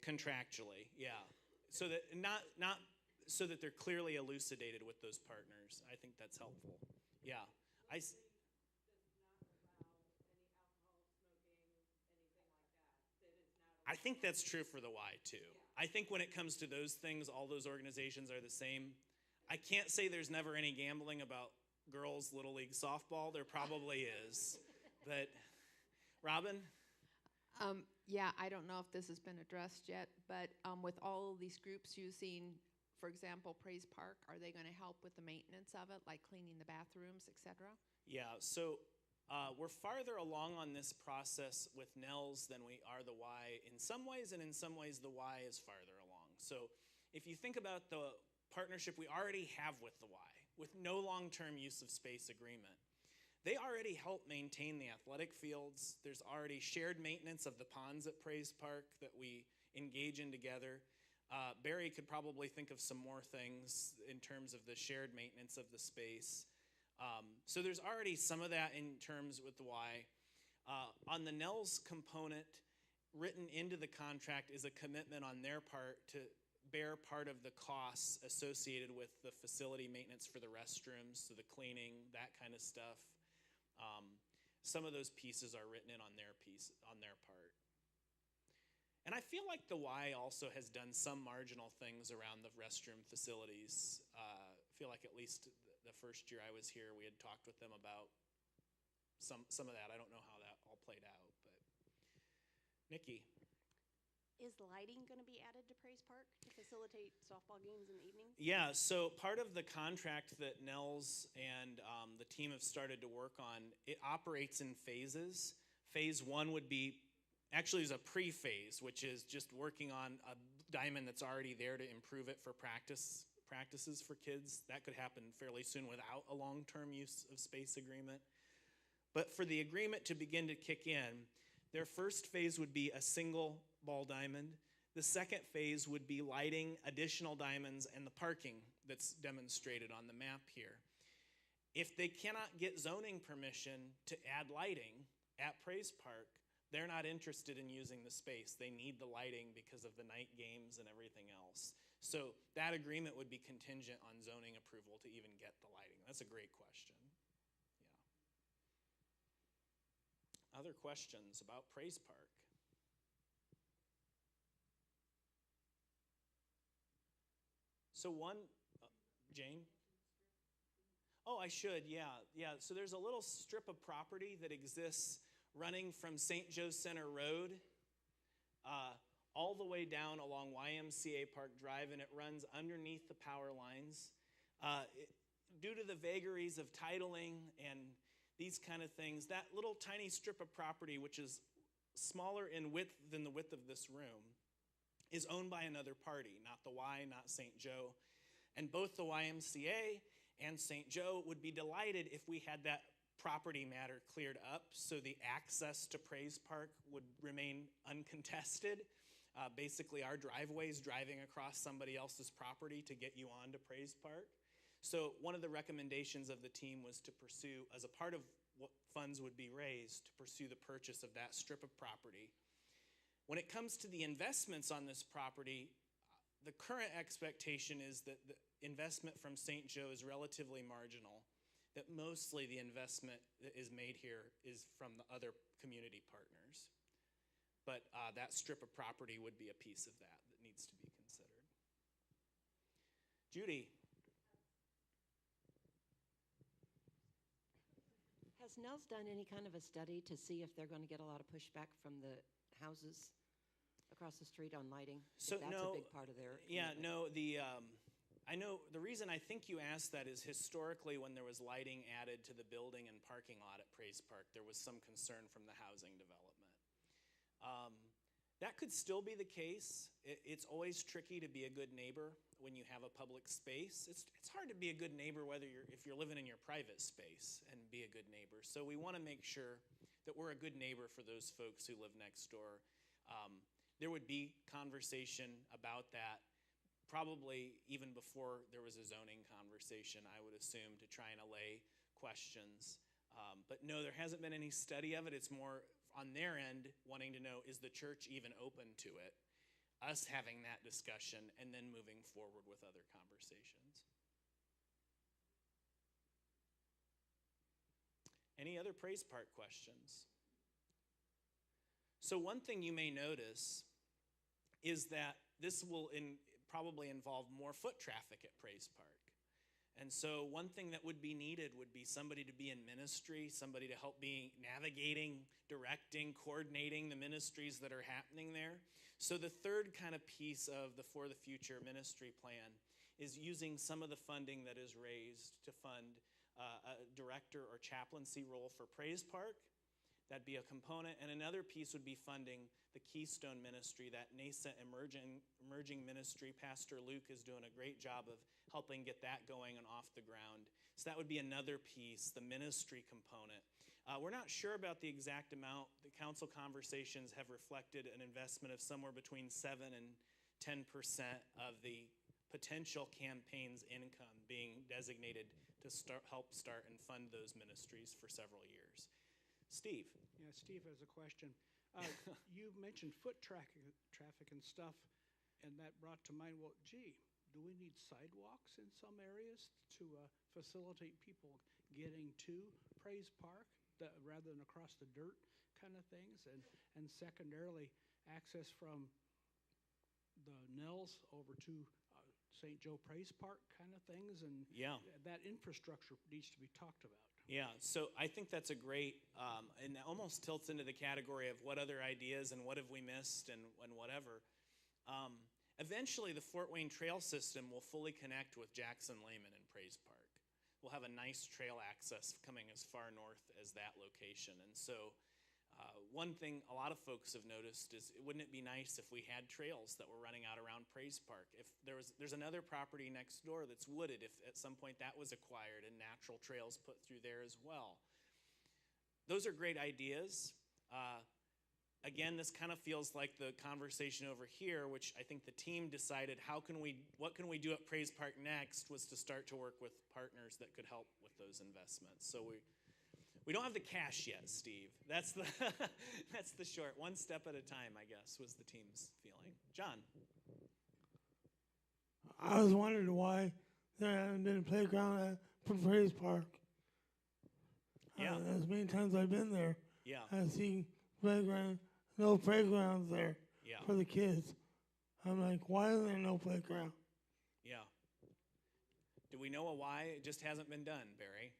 contractually, yeah, so that not so that they're clearly elucidated with those partners. I think that's helpful. Yeah, I think that's true for the Y too. I think when it comes to those things, all those organizations are the same. I can't say there's never any gambling about girls' Little League softball. There probably is. But, Robin? Yeah, I don't know if this has been addressed yet, but with all of these groups using, for example, Praise Park, are they going to help with the maintenance of it, like cleaning the bathrooms, et cetera? Yeah, so we're farther along on this process with Nels than we are the Y in some ways, and in some ways the Y is farther along. So if you think about the partnership we already have with the Y, with no long-term use of space agreement, they already help maintain the athletic fields. There's already shared maintenance of the ponds at Praise Park that we engage in together. Barry could probably think of some more things in terms of the shared maintenance of the space. So there's already some of that in terms with the Y. On the Nels component, written into the contract is a commitment on their part to bear part of the costs associated with the facility maintenance for the restrooms, so the cleaning, that kind of stuff. Some of those pieces are written in on their part. And I feel like the Y also has done some marginal things around the restroom facilities. I feel like at least the first year I was here, we had talked with them about some of that. I don't know how that all played out, but Nikki. Is lighting going to be added to Praise Park to facilitate softball games in the evenings? Yeah, so part of the contract that Nels and the team have started to work on, it operates in phases. Phase one would be, actually is a pre-phase, which is just working on a diamond that's already there to improve it for practices for kids. That could happen fairly soon without a long-term use of space agreement. But for the agreement to begin to kick in, their first phase would be a single ball diamond. The second phase would be lighting additional diamonds and the parking that's demonstrated on the map here. If they cannot get zoning permission to add lighting at Praise Park, they're not interested in using the space. They need the lighting because of the night games and everything else. So that agreement would be contingent on zoning approval to even get the lighting. That's a great question. Yeah. Other questions about Praise Park? So Jane? Oh, I should, yeah. So there's a little strip of property that exists running from St. Joe Center Road all the way down along YMCA Park Drive, and it runs underneath the power lines. Due to the vagaries of titling and these kind of things, that little tiny strip of property, which is smaller in width than the width of this room, is owned by another party, not the Y, not St. Joe. And both the YMCA and St. Joe would be delighted if we had that property matter cleared up so the access to Praise Park would remain uncontested. Basically, our driveway's driving across somebody else's property to get you onto Praise Park. So one of the recommendations of the team was to pursue, as a part of what funds would be raised, to pursue the purchase of that strip of property. When it comes to the investments on this property, the current expectation is that the investment from St. Joe is relatively marginal, that mostly the investment that is made here is from the other community partners. But that strip of property would be a piece of that that needs to be considered. Judy? Has Nels done any kind of a study to see if they're going to get a lot of pushback from the houses across the street on lighting? So If that's no, a big part of their yeah, commitment? no. I know the reason I think you asked that is historically when there was lighting added to the building and parking lot at Praise Park, there was some concern from the housing development. That could still be the case. It's always tricky to be a good neighbor when you have a public space. It's hard to be a good neighbor if you're living in your private space and be a good neighbor. So we want to make sure that we're a good neighbor for those folks who live next door. There would be conversation about that probably even before there was a zoning conversation, I would assume, to try and allay questions. But no, there hasn't been any study of it. It's more on their end wanting to know, is the church even open to it? Us having that discussion and then moving forward with other conversations. Any other Praise Park questions? So one thing you may notice is that this will probably involve more foot traffic at Praise Park. And so one thing that would be needed would be somebody to be in ministry, somebody to help be navigating, directing, coordinating the ministries that are happening there. So the third kind of piece of the For the Future ministry plan is using some of the funding that is raised to fund a director or chaplaincy role for Praise Park. That'd be a component. And another piece would be funding the Keystone Ministry, that nascent emerging ministry. Pastor Luke is doing a great job of helping get that going and off the ground. So that would be another piece, the ministry component. We're not sure about the exact amount. The council conversations have reflected an investment of somewhere between 7 and 10% of the potential campaign's income being designated to help start and fund those ministries for several years. Steve. Yeah, Steve has a question. You mentioned foot traffic and stuff, and that brought to mind, well, gee, do we need sidewalks in some areas to facilitate people getting to Praise Park rather than across the dirt kind of things? And secondarily, access from the Nels over to St. Joe Praise Park kind of things, and that infrastructure needs to be talked about. Yeah, so I think that's a great, and it almost tilts into the category of what other ideas and what have we missed and whatever. Eventually, the Fort Wayne Trail System will fully connect with Jackson Lehman and Praise Park. We'll have a nice trail access coming as far north as that location. And so one thing a lot of folks have noticed is, wouldn't it be nice if we had trails that were running out around Praise Park? If there's another property next door that's wooded, if at some point that was acquired and natural trails put through there as well. Those are great ideas. Again, this kind of feels like the conversation over here, which I think the team decided what can we do at Praise Park next, was to start to work with partners that could help with those investments. So we don't have the cash yet, Steve. That's the short. One step at a time, I guess, was the team's feeling. John. I was wondering why there hasn't been a playground at Praise Park. Yeah. As many times I've been there, I've seen no playgrounds there for the kids. I'm like, why is there no playground? Yeah. Do we know why? It just hasn't been done, Barry.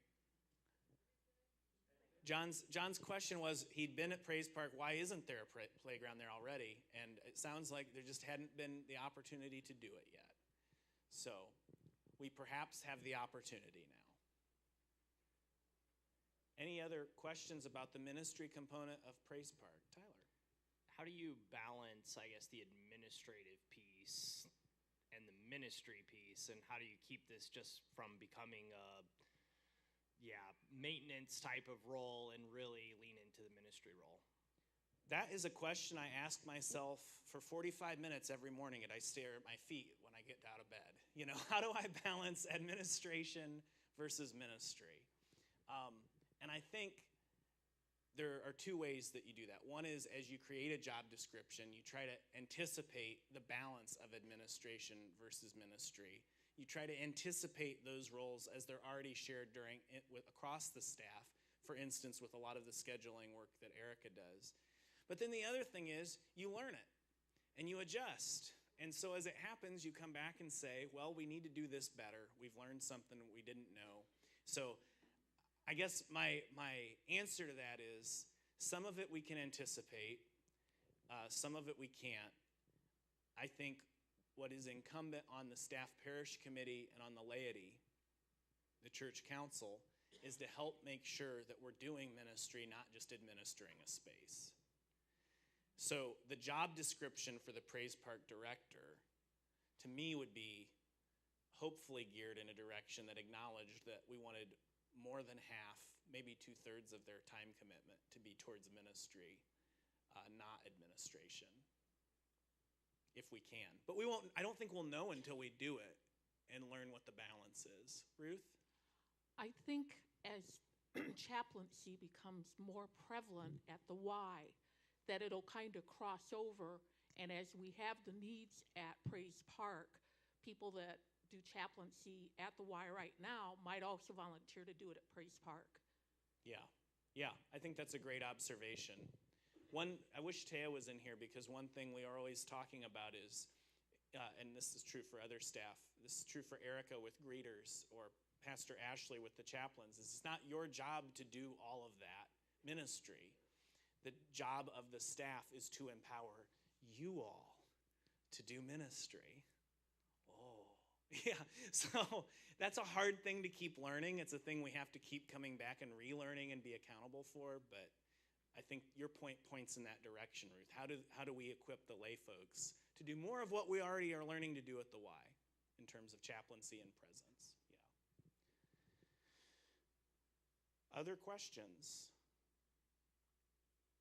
John's question was, he'd been at Praise Park, why isn't there a playground there already? And it sounds like there just hadn't been the opportunity to do it yet. So we perhaps have the opportunity now. Any other questions about the ministry component of Praise Park? Tyler. How do you balance, I guess, the administrative piece and the ministry piece, and how do you keep this just from becoming a maintenance type of role and really lean into the ministry role? That is a question I ask myself for 45 minutes every morning, and I stare at my feet when I get out of bed. You know, how do I balance administration versus ministry? And I think there are two ways that you do that. One is, as you create a job description, you try to anticipate the balance of administration versus ministry. You try to anticipate those roles as they're already shared across the staff, for instance, with a lot of the scheduling work that Erica does. But then the other thing is you learn it and you adjust. And so as it happens, you come back and say, well, we need to do this better. We've learned something we didn't know. So I guess my answer to that is some of it we can anticipate, some of it we can't. I think what is incumbent on the staff parish committee and on the laity, the church council, is to help make sure that we're doing ministry, not just administering a space. So the job description for the Praise Park director, to me, would be hopefully geared in a direction that acknowledged that we wanted more than half, maybe 2/3 of their time commitment to be towards ministry, not administration, if we can. But we won't. I don't think we'll know until we do it and learn what the balance is. Ruth? I think as chaplaincy becomes more prevalent at the Y, that it'll kind of cross over, and as we have the needs at Praise Park, people that do chaplaincy at the Y right now might also volunteer to do it at Praise Park. Yeah, I think that's a great observation. I wish Taya was in here, because one thing we are always talking about is, and this is true for other staff, this is true for Erica with greeters or Pastor Ashley with the chaplains, is it's not your job to do all of that ministry. The job of the staff is to empower you all to do ministry. Yeah, so that's a hard thing to keep learning. It's a thing we have to keep coming back and relearning and be accountable for, but I think your point points in that direction, Ruth. How do we equip the lay folks to do more of what we already are learning to do at the Y in terms of chaplaincy and presence? Yeah. Other questions?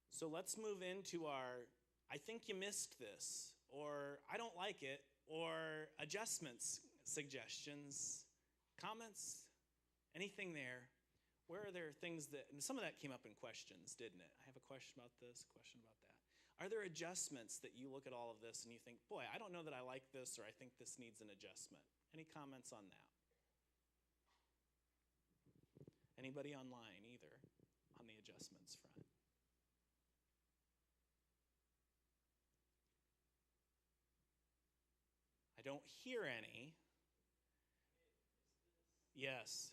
So let's move into our, I think you missed this, or I don't like it, or adjustments, suggestions, comments, anything there. Where are there things that, and some of that came up in questions, didn't it? I have a question about this, question about that. Are there adjustments that you look at all of this and you think, boy, I don't know that I like this, or I think this needs an adjustment? Any comments on that? Anybody online either on the adjustments front? I don't hear any. Yes.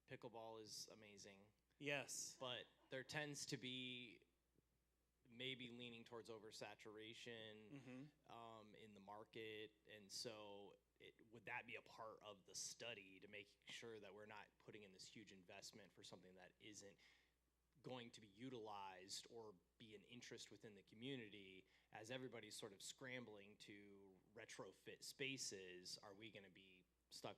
Pickleball is amazing. Yes. But there tends to be maybe leaning towards oversaturation in the market. And so would that be a part of the study to make sure that we're not putting in this huge investment for something that isn't going to be utilized or be an interest within the community? As everybody's sort of scrambling to retrofit spaces, are we going to be stuck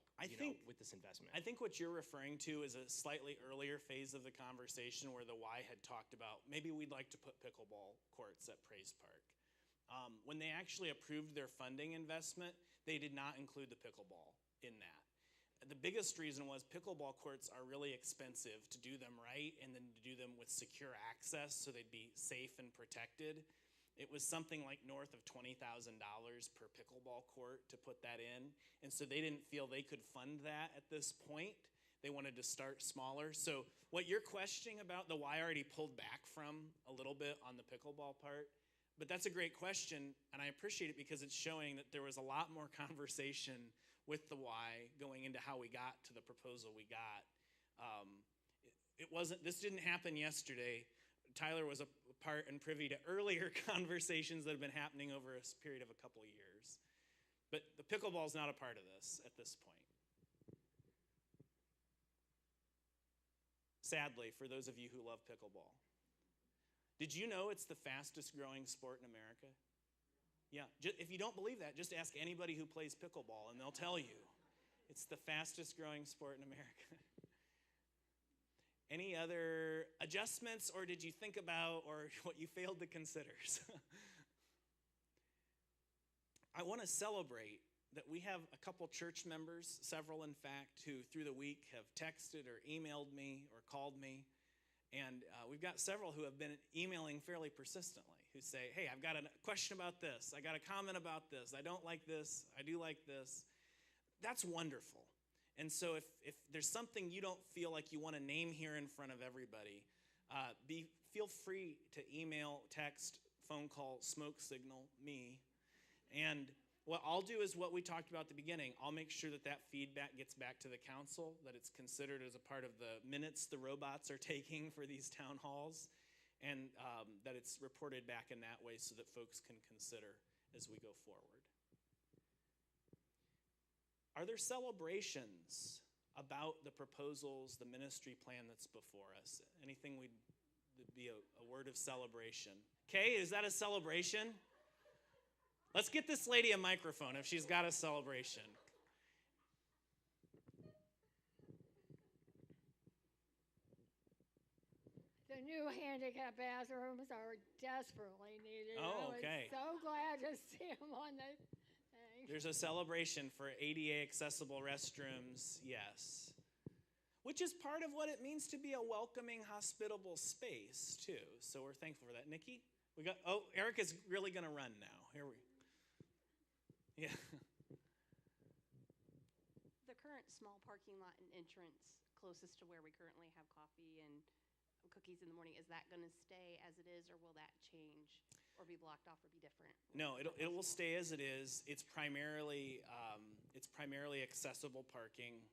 with this investment? I think what you're referring to is a slightly earlier phase of the conversation where the Y had talked about maybe we'd like to put pickleball courts at Praise Park. When they actually approved their funding investment, they did not include the pickleball in that. The biggest reason was pickleball courts are really expensive to do them right, and then to do them with secure access so they'd be safe and protected. It was something like north of $20,000 per pickleball court to put that in. And so they didn't feel they could fund that at this point. They wanted to start smaller. So what you're questioning about, the Y already pulled back from a little bit on the pickleball part. But that's a great question, and I appreciate it because it's showing that there was a lot more conversation with the Y going into how we got to the proposal we got. This didn't happen yesterday. Tyler was a part and privy to earlier conversations that have been happening over a period of a couple of years. But the pickleball is not a part of this at this point. Sadly, for those of you who love pickleball. Did you know it's the fastest growing sport in America? Yeah, if you don't believe that, just ask anybody who plays pickleball and they'll tell you. It's the fastest growing sport in America. Any other adjustments, or did you think about, or what you failed to consider? I want to celebrate that we have a couple church members, several in fact, who through the week have texted or emailed me or called me. And we've got several who have been emailing fairly persistently, who say, hey, I've got a question about this. I got a comment about this. I don't like this. I do like this. That's wonderful. And so if there's something you don't feel like you want to name here in front of everybody, feel free to email, text, phone call, smoke signal me. And what I'll do is what we talked about at the beginning. I'll make sure that that feedback gets back to the council, that it's considered as a part of the minutes the robots are taking for these town halls, and that it's reported back in that way so that folks can consider as we go forward. Are there celebrations about the proposals, the ministry plan that's before us? Anything would be a word of celebration? Kay, is that a celebration? Let's get this lady a microphone if she's got a celebration. The new handicap bathrooms are desperately needed. Oh, I okay. was so glad to see them on the thing. There's a celebration for ADA accessible restrooms, yes. Which is part of what it means to be a welcoming, hospitable space, too. So we're thankful for that. Nikki? Erica's really going to run now. Here we Yeah. The current small parking lot and entrance closest to where we currently have coffee and cookies in the morning, is that going to stay as it is, or will that change or be blocked off or be different? No, it will stay as it is. It's primarily accessible parking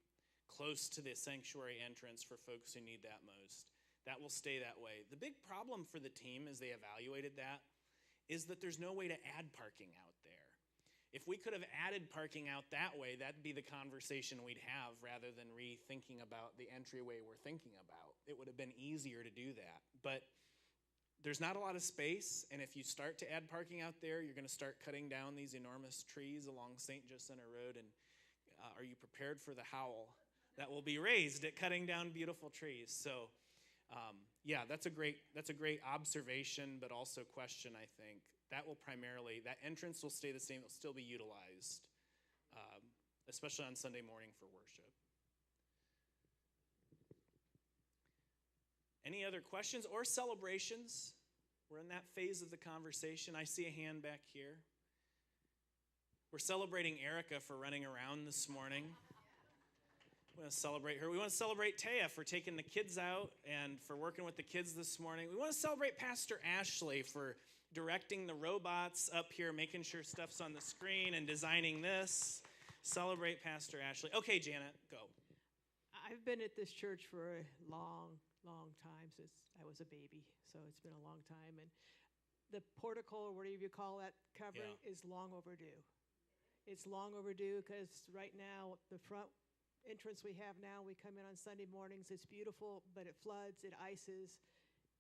close to the sanctuary entrance for folks who need that most. That will stay that way. The big problem for the team as they evaluated that is that there's no way to add parking out there. If we could have added parking out that way, that'd be the conversation we'd have rather than rethinking about the entryway we're thinking about. It would have been easier to do that. But there's not a lot of space, and if you start to add parking out there, you're going to start cutting down these enormous trees along St. Jacinta Road, and are you prepared for the howl that will be raised at cutting down beautiful trees? So, yeah, that's a great observation, but also question, I think. That entrance will stay the same. It'll still be utilized, especially on Sunday morning for worship. Any other questions or celebrations? We're in that phase of the conversation. I see a hand back here. We're celebrating Erica for running around this morning. We want to celebrate her. We want to celebrate Taya for taking the kids out and for working with the kids this morning. We want to celebrate Pastor Ashley for directing the robots up here, making sure stuff's on the screen and designing this. Celebrate Pastor Ashley. Okay, Janet, go. I've been at this church for a long time since I was a baby, so it's been a long time. And the portico, or whatever you call that covering, is long overdue. It's long overdue because right now, the front entrance we have now, we come in on Sunday mornings, it's beautiful, but it floods, it ices,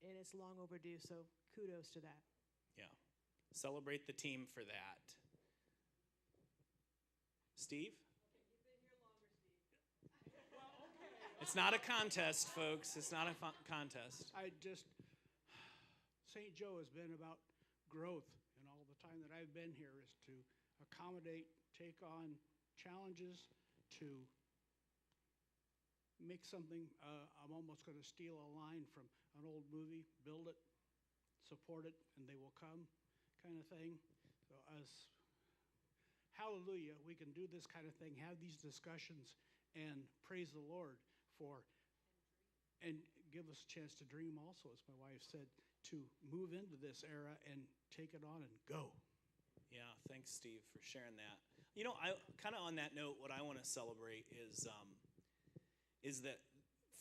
and it's long overdue, so kudos to that. Yeah. Celebrate the team for that. Steve? It's not a contest, folks. It's not a contest. St. Joe has been about growth, and all the time that I've been here is to accommodate, take on challenges, to make something, I'm almost going to steal a line from an old movie, build it, support it, and they will come, kind of thing. So hallelujah, we can do this kind of thing, have these discussions, and praise the Lord and give us a chance to dream also, as my wife said, to move into this era and take it on and go. Yeah, thanks, Steve, for sharing that. You know, I kind of on that note, what I want to celebrate is that,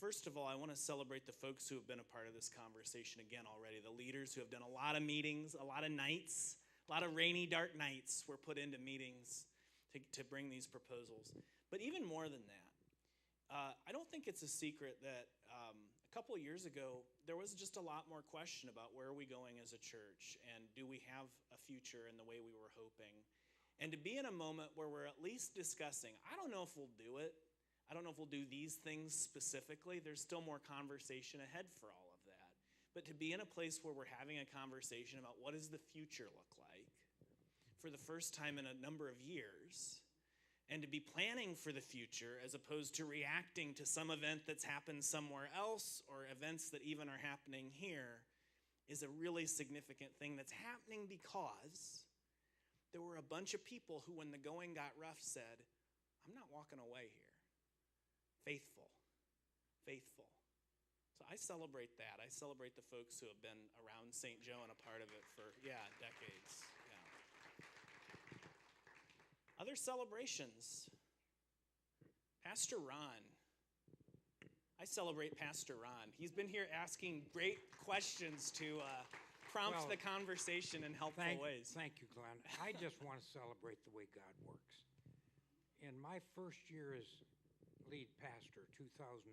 first of all, I want to celebrate the folks who have been a part of this conversation again already, the leaders who have done a lot of meetings, a lot of nights, a lot of rainy, dark nights were put into meetings to bring these proposals. But even more than that, I don't think it's a secret that a couple of years ago, there was just a lot more question about where are we going as a church, and do we have a future in the way we were hoping? And to be in a moment where we're at least discussing, I don't know if we'll do it, I don't know if we'll do these things specifically. There's still more conversation ahead for all of that. But to be in a place where we're having a conversation about what does the future look like for the first time in a number of years, and to be planning for the future as opposed to reacting to some event that's happened somewhere else or events that even are happening here, is a really significant thing that's happening because there were a bunch of people who, when the going got rough, said, I'm not walking away here. faithful. Faithful. So I celebrate that. I celebrate the folks who have been around St. Joe and a part of it for, decades. Yeah. Other celebrations. Pastor Ron. I celebrate Pastor Ron. He's been here asking great questions to prompt the conversation in helpful ways. Thank you, Glenn. I just want to celebrate the way God works. In my first year as lead pastor, 2003,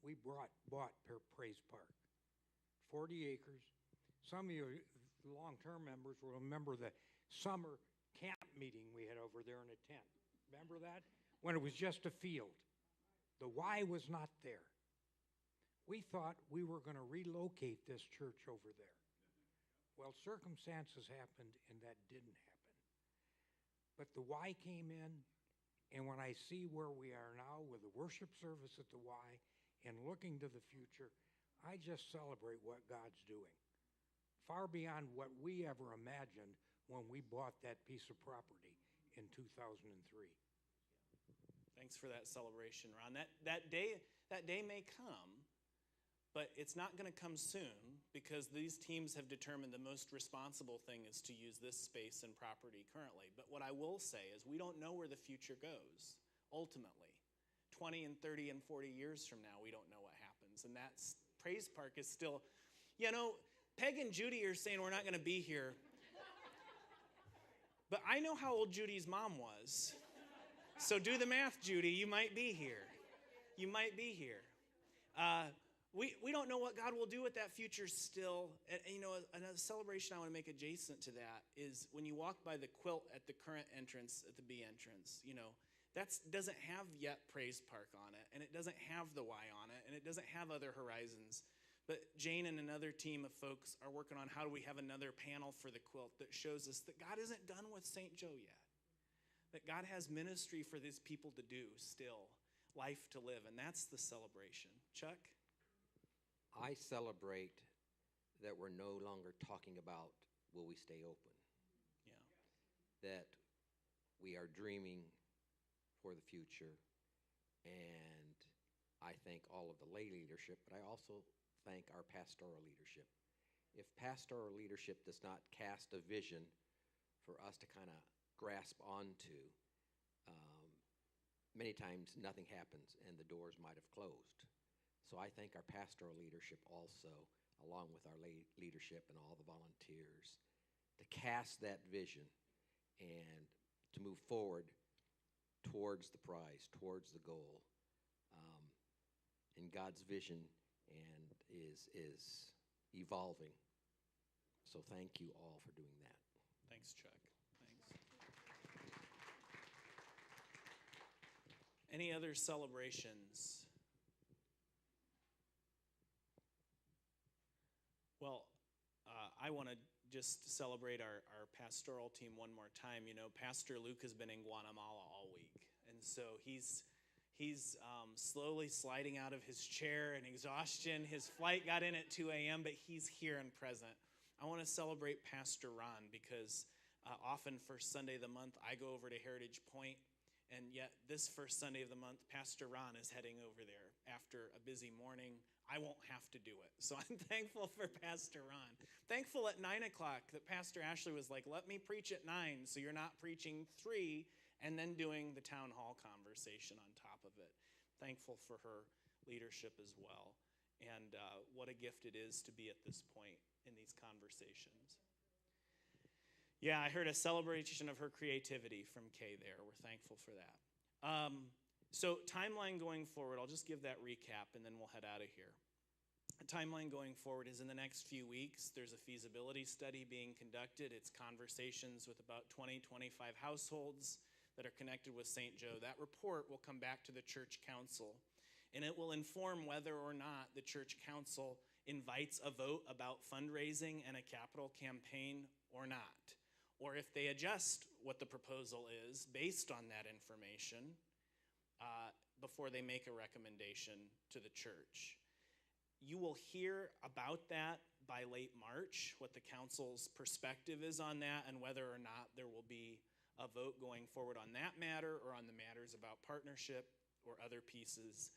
we bought Praise Park, 40 acres. Some of you long-term members will remember the summer camp meeting we had over there in a tent. Remember that? When it was just a field. The why was not there. We thought we were going to relocate this church over there. Well, circumstances happened, and that didn't happen. But the why came in, and when I see where we are now with the worship service at the Y and looking to the future, I just celebrate what God's doing. Far beyond what we ever imagined when we bought that piece of property in 2003. Thanks for that celebration, Ron. That day may come, but it's not going to come soon because these teams have determined the most responsible thing is to use this space and property currently. But what I will say is we don't know where the future goes, ultimately. 20 and 30 and 40 years from now, we don't know what happens. And that's, Praise Park is still, Peg and Judy are saying we're not going to be here. But I know how old Judy's mom was. So do the math, Judy. You might be here. You might be here. We don't know what God will do with that future still. And another celebration I want to make adjacent to that is when you walk by the quilt at the current entrance, at the B entrance, that doesn't have yet Praise Park on it, and it doesn't have the Y on it, and it doesn't have Other Horizons. But Jane and another team of folks are working on how do we have another panel for the quilt that shows us that God isn't done with St. Joe yet. That God has ministry for these people to do still, life to live, and that's the celebration. Chuck? I celebrate that we're no longer talking about will we stay open. Yeah. That we are dreaming for the future, and I thank all of the lay leadership, but I also thank our pastoral leadership. If pastoral leadership does not cast a vision for us to kind of grasp onto, many times nothing happens and the doors might have closed. So I thank our pastoral leadership also, along with our lay leadership and all the volunteers, to cast that vision and to move forward towards the prize, towards the goal. And God's vision is evolving. So thank you all for doing that. Thanks, Chuck. Thanks. Any other celebrations? Well, I want to just celebrate our pastoral team one more time. Pastor Luke has been in Guatemala all week, and so he's slowly sliding out of his chair in exhaustion. His flight got in at 2 a.m., but he's here and present. I want to celebrate Pastor Ron because often first Sunday of the month, I go over to Heritage Point, and yet this first Sunday of the month, Pastor Ron is heading over there after a busy morning. I won't have to do it. So I'm thankful for Pastor Ron. Thankful at 9 o'clock that Pastor Ashley was like, let me preach at 9 so you're not preaching 3 and then doing the town hall conversation on top of it. Thankful for her leadership as well. And what a gift it is to be at this point in these conversations. Yeah, I heard a celebration of her creativity from Kay there. We're thankful for that. So timeline going forward, I'll just give that recap and then we'll head out of here. The timeline going forward is in the next few weeks, there's a feasibility study being conducted. It's conversations with about 20, 25 households that are connected with St. Joe. That report will come back to the church council, and it will inform whether or not the church council invites a vote about fundraising and a capital campaign or not, or if they adjust what the proposal is based on that information before they make a recommendation to the church. You will hear about that by late March, what the council's perspective is on that and whether or not there will be a vote going forward on that matter or on the matters about partnership or other pieces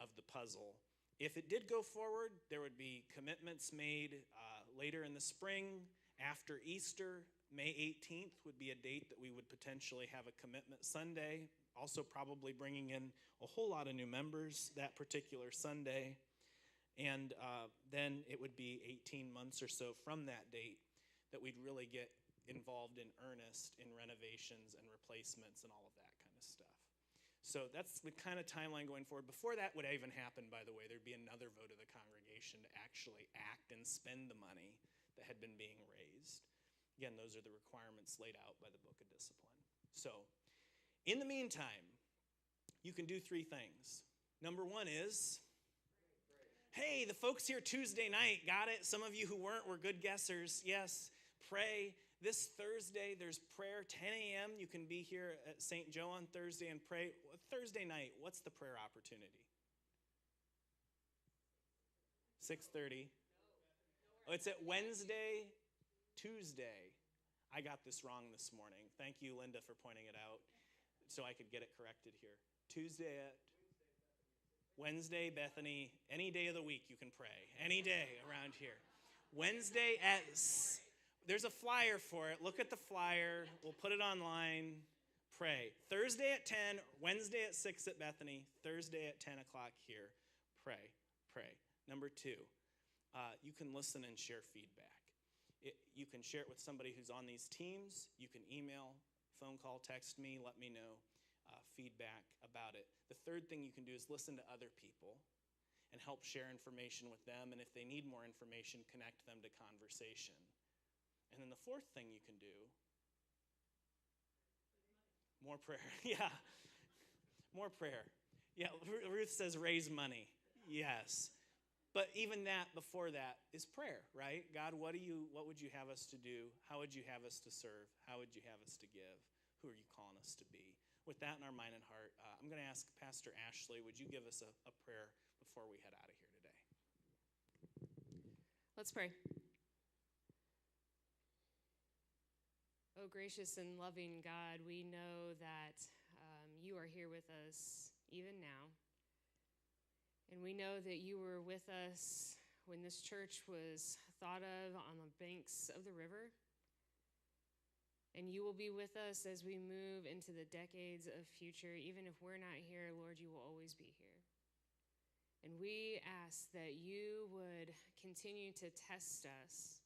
of the puzzle. If it did go forward, there would be commitments made later in the spring, after Easter. May 18th would be a date that we would potentially have a commitment Sunday, also probably bringing in a whole lot of new members that particular Sunday. And then it would be 18 months or so from that date that we'd really get involved in earnest in renovations and replacements and all of that kind of stuff. So that's the kind of timeline going forward. Before that would even happen, by the way, there'd be another vote of the congregation to actually act and spend the money that had been being raised. Again, those are the requirements laid out by the Book of Discipline. So, in the meantime, you can do 3 things. Number 1 is, hey, the folks here Tuesday night got it. Some of you who weren't were good guessers. Yes, pray. This Thursday, there's prayer, 10 a.m. You can be here at St. Joe on Thursday and pray. Thursday night, what's the prayer opportunity? 6:30. Oh, it's at Wednesday, Tuesday. I got this wrong this morning. Thank you, Linda, for pointing it out so I could get it corrected here. Tuesday at Wednesday, Bethany. Any day of the week you can pray. Any day around here. Wednesday at... There's a flyer for it. Look at the flyer. We'll put it online. Pray. Thursday at 10, Wednesday at 6 at Bethany, Thursday at 10 o'clock here. Pray. Pray. Number 2, you can listen and share feedback. You can share it with somebody who's on these teams. You can email, phone call, text me, let me know feedback about it. The third thing you can do is listen to other people and help share information with them. And if they need more information, connect them to conversation. And then the 4th thing you can do, more prayer. Yeah, more prayer. Yeah, Ruth says raise money. Yes. But even that, before that, is prayer, right? God, what would you have us to do? How would you have us to serve? How would you have us to give? Who are you calling us to be? With that in our mind and heart, I'm going to ask Pastor Ashley, would you give us a prayer before we head out of here today? Let's pray. Oh, gracious and loving God, we know that you are here with us even now. And we know that you were with us when this church was thought of on the banks of the river. And you will be with us as we move into the decades of future. Even if we're not here, Lord, you will always be here. And we ask that you would continue to test us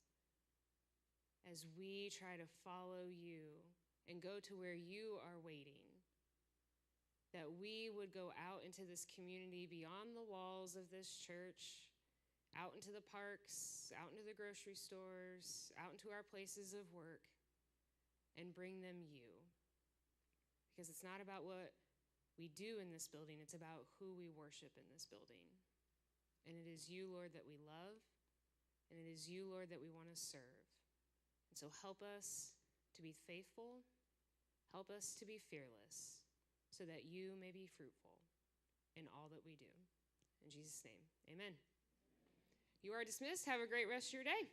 as we try to follow you and go to where you are waiting, that we would go out into this community beyond the walls of this church, out into the parks, out into the grocery stores, out into our places of work, and bring them you. Because it's not about what we do in this building, it's about who we worship in this building. And it is you, Lord, that we love, and it is you, Lord, that we want to serve. And so help us to be faithful, help us to be fearless, so that you may be fruitful in all that we do. In Jesus' name, amen. You are dismissed. Have a great rest of your day.